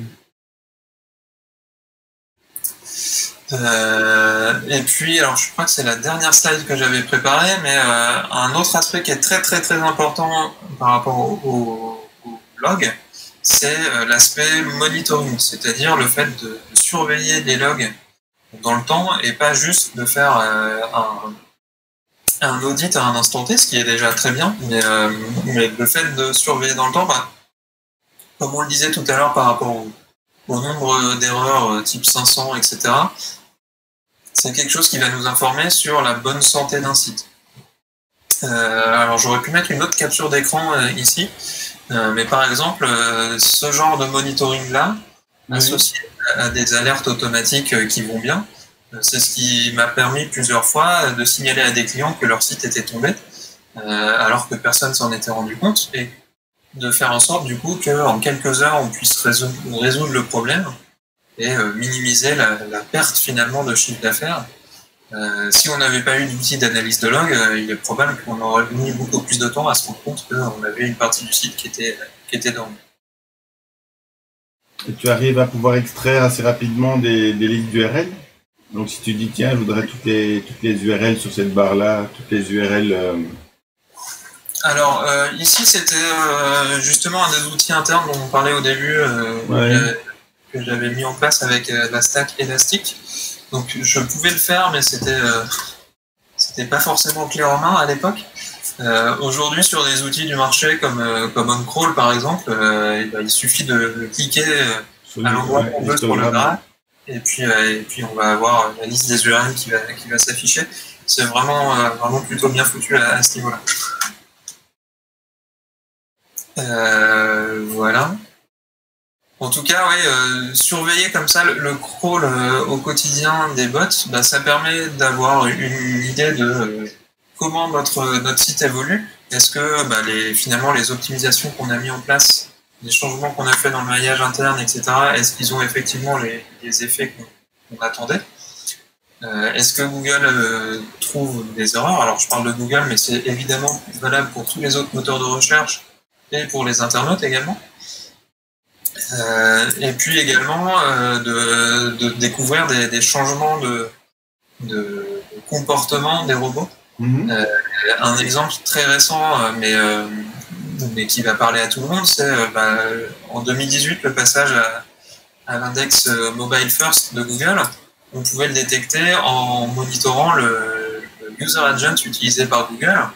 Et puis, alors je crois que c'est la dernière slide que j'avais préparée, mais un autre aspect qui est très très très important par rapport au log, c'est l'aspect monitoring, c'est-à-dire le fait de surveiller les logs dans le temps et pas juste de faire un audit à un instant T, ce qui est déjà très bien, mais le fait de surveiller dans le temps, comme on le disait tout à l'heure par rapport au nombre d'erreurs type 500, etc., c'est quelque chose qui va nous informer sur la bonne santé d'un site. Alors j'aurais pu mettre une autre capture d'écran ici, mais par exemple, ce genre de monitoring-là, associé à des alertes automatiques qui vont bien, c'est ce qui m'a permis plusieurs fois de signaler à des clients que leur site était tombé, alors que personne s'en était rendu compte, et de faire en sorte du coup qu'en quelques heures on puisse résoudre le problème et minimiser la perte finalement de chiffre d'affaires. Si on n'avait pas eu d'outil d'analyse de log, il est probable qu'on aurait mis beaucoup plus de temps à se rendre compte qu'on avait une partie du site qui était dans. Et tu arrives à pouvoir extraire assez rapidement des listes d'URL. Donc si tu dis tiens, je voudrais toutes les URL sur cette barre-là, toutes les URL. Alors ici c'était justement un des outils internes dont on parlait au début que j'avais mis en place avec la stack Elastic. Donc je pouvais le faire, mais c'était pas forcément clé en main à l'époque. Aujourd'hui, sur des outils du marché comme OnCrawl par exemple, il suffit de cliquer à l'endroit qu'on veut sur le graphe, et puis on va avoir la liste des URL qui va s'afficher. C'est vraiment plutôt bien foutu à ce niveau-là. Voilà. En tout cas, surveiller comme ça le crawl au quotidien des bots, ça permet d'avoir une idée de comment notre site évolue. Est-ce que finalement les optimisations qu'on a mis en place, les changements qu'on a fait dans le maillage interne, etc., est-ce qu'ils ont effectivement les effets qu'on attendait? Est-ce que Google trouve des erreurs? Alors je parle de Google, mais c'est évidemment valable pour tous les autres moteurs de recherche et pour les internautes également. Et puis également de découvrir des changements de comportement des robots. Un exemple très récent, mais qui va parler à tout le monde, c'est en 2018 le passage à l'index Mobile First de Google. On pouvait le détecter en monitorant le user agent utilisé par Google.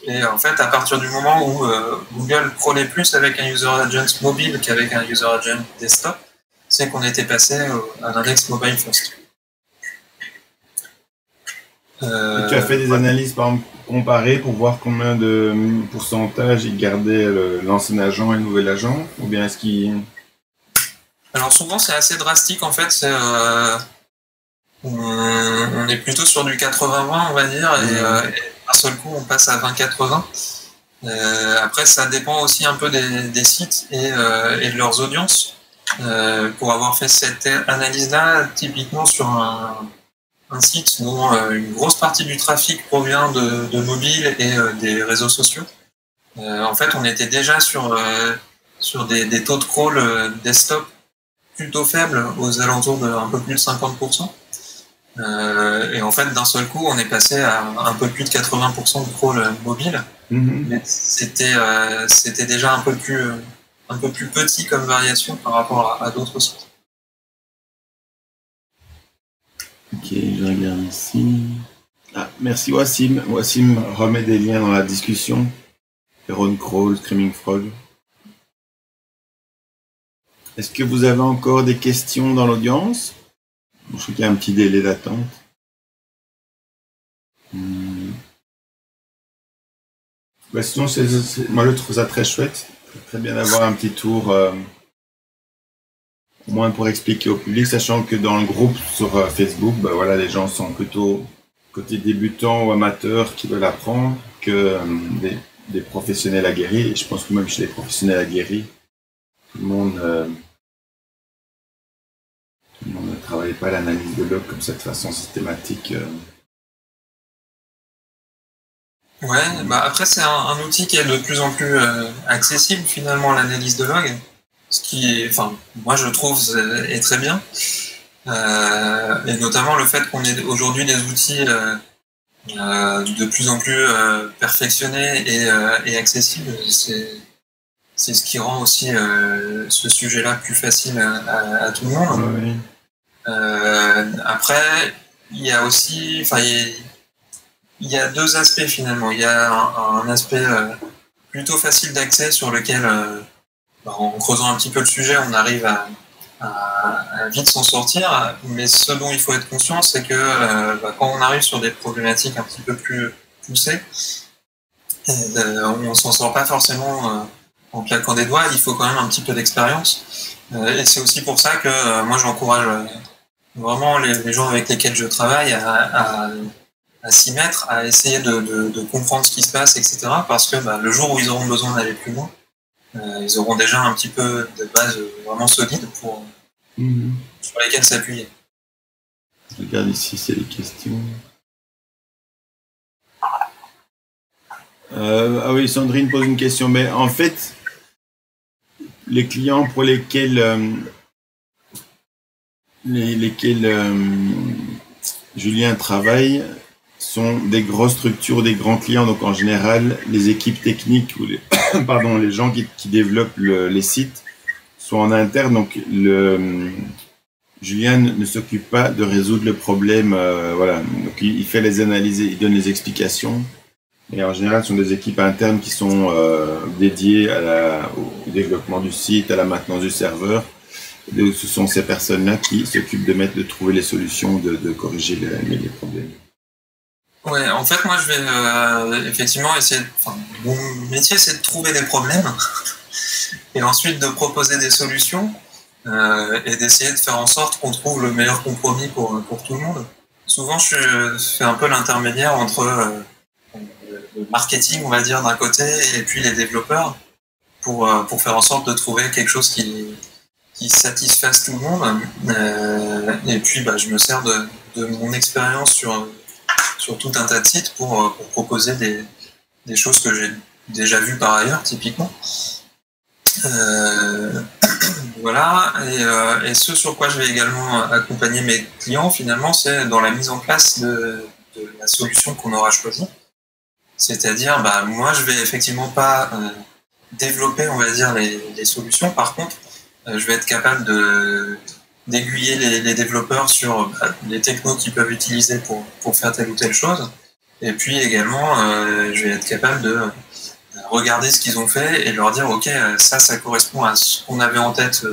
Et en fait, à partir du moment où Google crawlait plus avec un user agent mobile qu'avec un user agent desktop, c'est qu'on était passé à l'index Mobile First. Tu as fait des analyses par exemple, comparées pour voir combien de pourcentage il gardait l'ancien agent et le nouvel agent, ou bien est-ce qu'il... Alors souvent c'est assez drastique en fait. On est plutôt sur du 80-20, on va dire, et d'un seul coup, on passe à 20-80. Après, ça dépend aussi un peu des sites et de leurs audiences. Pour avoir fait cette analyse-là, typiquement sur un site dont une grosse partie du trafic provient de mobile et des réseaux sociaux, en fait, on était déjà sur des taux de crawl desktop plutôt faibles, aux alentours de un peu plus de 50%. Et en fait, d'un seul coup, on est passé à un peu plus de 80% de crawl mobile. Mais c'était déjà un peu plus petit comme variation par rapport à d'autres sites. Ok, je regarde ici. Ah, merci Wassim. Wassim remet des liens dans la discussion. Ron Crawl, Screaming Frog. Est-ce que vous avez encore des questions dans l'audience? Je crois qu'il y a un petit délai d'attente. Bah, sinon, moi je trouve ça très chouette. C'est très bien d'avoir un petit tour, au moins pour expliquer au public, sachant que dans le groupe sur Facebook, bah, voilà, les gens sont plutôt côté débutants ou amateurs qui veulent apprendre que des professionnels aguerris. Et je pense que même chez les professionnels aguerris, tout le monde ne travaille pas l'analyse de log comme ça de façon systématique. Ouais, bah après c'est un outil qui est de plus en plus accessible finalement, l'analyse de log, ce qui est, enfin moi je trouve est très bien, et notamment le fait qu'on ait aujourd'hui des outils de plus en plus perfectionnés et accessibles, c'est ce qui rend aussi ce sujet-là plus facile à tout le monde. Oui. Après il y a aussi, enfin il y a deux aspects finalement. Il y a un aspect plutôt facile d'accès sur lequel, en creusant un petit peu le sujet, on arrive à vite s'en sortir. Mais ce dont il faut être conscient, c'est que quand on arrive sur des problématiques un petit peu plus poussées, on s'en sort pas forcément en claquant des doigts. Il faut quand même un petit peu d'expérience. Et c'est aussi pour ça que moi j'encourage vraiment les gens avec lesquels je travaille à s'y mettre, à essayer de comprendre ce qui se passe, etc. Parce que le jour où ils auront besoin d'aller plus loin, ils auront déjà un petit peu de base vraiment solide sur lesquelles s'appuyer. Je regarde ici, c'est les questions. Ah oui, Sandrine pose une question, mais en fait, les clients pour lesquels Julien travaille sont des grosses structures, des grands clients. Donc en général, les équipes techniques ou les gens qui développent les sites sont en interne. Donc Julien ne s'occupe pas de résoudre le problème. Voilà. Donc il fait les analyses, il donne les explications. Et en général, ce sont des équipes internes qui sont dédiées au développement du site, à la maintenance du serveur. Et ce sont ces personnes-là qui s'occupent de trouver les solutions, de corriger les problèmes. Ouais, en fait, moi, je vais effectivement essayer. Mon métier, c'est de trouver des problèmes et ensuite de proposer des solutions et d'essayer de faire en sorte qu'on trouve le meilleur compromis pour tout le monde. Souvent, je fais un peu l'intermédiaire entre le marketing, on va dire, d'un côté, et puis les développeurs pour faire en sorte de trouver quelque chose qui satisfasse tout le monde. Et puis, je me sers de mon expérience sur tout un tas de sites pour proposer des choses que j'ai déjà vues par ailleurs, typiquement. Voilà, et ce sur quoi je vais également accompagner mes clients, finalement, c'est dans la mise en place de la solution qu'on aura choisie. C'est-à-dire, moi, je vais effectivement pas développer, on va dire, les solutions. Par contre, je vais être capable d'aiguiller les développeurs sur les technos qu'ils peuvent utiliser pour faire telle ou telle chose. Et puis également, je vais être capable de regarder ce qu'ils ont fait et leur dire, OK, ça correspond à ce qu'on avait en tête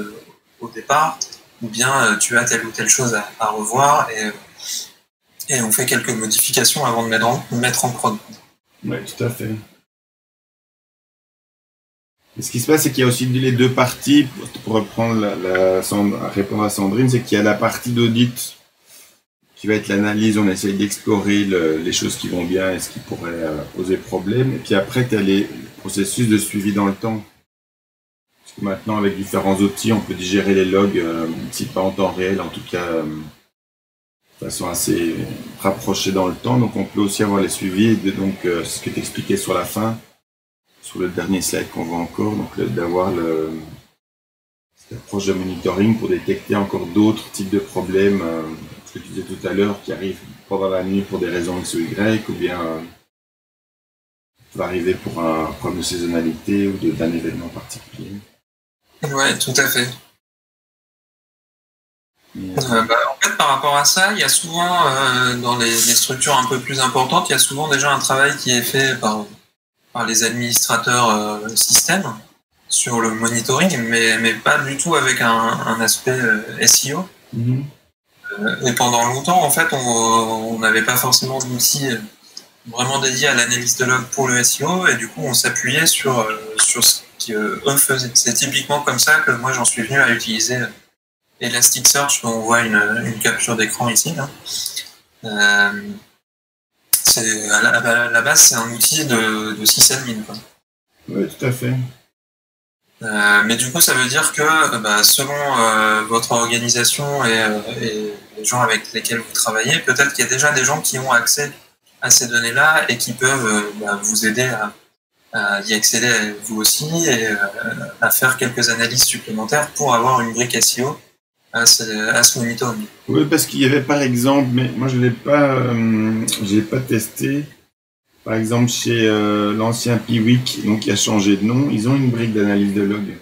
au départ, ou bien tu as telle ou telle chose à revoir, et on fait quelques modifications avant de mettre en prod. Oui, tout à fait. Et ce qui se passe, c'est qu'il y a aussi les deux parties, pour reprendre répondre à Sandrine, c'est qu'il y a la partie d'audit qui va être l'analyse. On essaye d'explorer les choses qui vont bien et ce qui pourrait poser problème. Et puis après, tu as les processus de suivi dans le temps. Parce que maintenant, avec différents outils, on peut digérer les logs, si pas en temps réel, en tout cas de façon assez rapprochée dans le temps. Donc on peut aussi avoir les suivis. Donc ce que tu expliquais sur la fin, sur le dernier slide qu'on voit encore, donc d'avoir l'approche de monitoring pour détecter encore d'autres types de problèmes, ce que tu disais tout à l'heure, qui arrivent pendant la nuit pour des raisons X ou Y, ou bien va arriver pour un problème de saisonnalité ou d'un événement particulier. Ouais, tout à fait. En fait, par rapport à ça, il y a souvent, dans les structures un peu plus importantes, il y a souvent déjà un travail qui est fait par les administrateurs système sur le monitoring, mais pas du tout avec un aspect SEO. Mm-hmm. Et pendant longtemps, en fait, on n'avait pas forcément d'outils vraiment dédiés à l'analyse de log pour le SEO, et du coup, on s'appuyait sur ce qu'eux faisaient. C'est typiquement comme ça que moi, j'en suis venu à utiliser Elasticsearch, dont on voit une capture d'écran ici. Là. À la base, c'est un outil de sysadmin. Oui, tout à fait. Mais du coup, ça veut dire que selon votre organisation et les gens avec lesquels vous travaillez, peut-être qu'il y a déjà des gens qui ont accès à ces données-là et qui peuvent vous aider à y accéder vous aussi et à faire quelques analyses supplémentaires pour avoir une brique SEO à ce monitoring. Oui, parce qu'il y avait par exemple, mais moi je l'ai pas testé. Par exemple, chez l'ancien Piwik, donc qui a changé de nom, ils ont une brique d'analyse de log.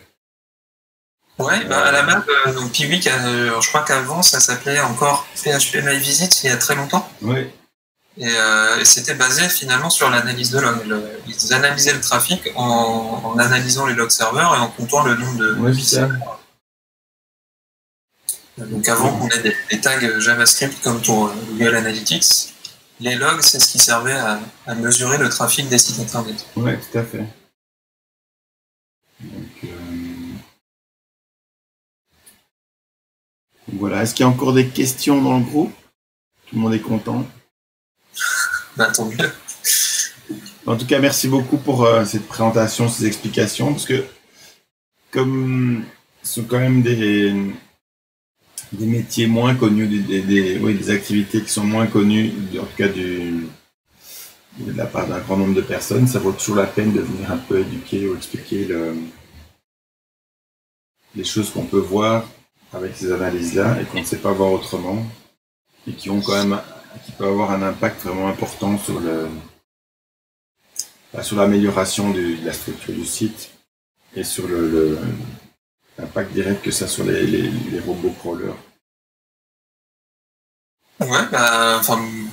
Ouais, à la base, donc Piwik, je crois qu'avant ça s'appelait encore PHP My Visit il y a très longtemps. Ouais. Et c'était basé finalement sur l'analyse de log. Ils analysaient le trafic en analysant les log serveurs et en comptant le nombre de visiteurs. Donc avant qu'on ait des tags JavaScript comme pour Google Analytics, les logs, c'est ce qui servait à mesurer le trafic des sites internet. Oui, tout à fait. Donc, voilà. Est-ce qu'il y a encore des questions dans le groupe? Tout le monde est content? Tant mieux. En tout cas, merci beaucoup pour cette présentation, ces explications, parce que comme ce sont quand même des métiers moins connus, des activités qui sont moins connues, en tout cas de la part d'un grand nombre de personnes, ça vaut toujours la peine de venir un peu éduquer ou expliquer les choses qu'on peut voir avec ces analyses-là et qu'on ne sait pas voir autrement et qui ont quand même, qui peuvent avoir un impact vraiment important sur sur l'amélioration de la structure du site et sur l'impact direct que ça a sur les robots crawlers. Ouais,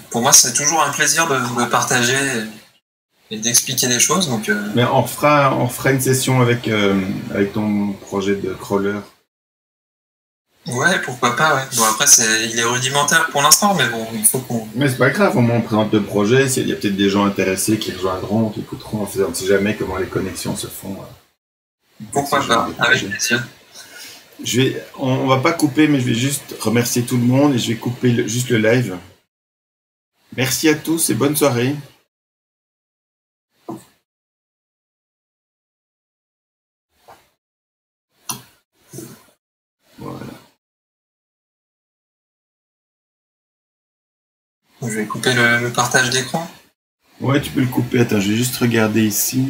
pour moi, c'est toujours un plaisir de partager et d'expliquer les choses. Donc, Mais on fera une session avec ton projet de crawler. Ouais, pourquoi pas, ouais. Bon, après, il est rudimentaire pour l'instant, mais bon, il faut qu'on... Mais c'est pas grave, au moins on présente le projet, il y a peut-être des gens intéressés qui rejoindront, qui écouteront, on ne sait jamais comment les connexions se font. Pourquoi pas, avec plaisir. On va pas couper, mais je vais juste remercier tout le monde et je vais couper juste le live. Merci à tous et bonne soirée. Voilà. Je vais couper le partage d'écran. Ouais, tu peux le couper. Attends, je vais juste regarder ici.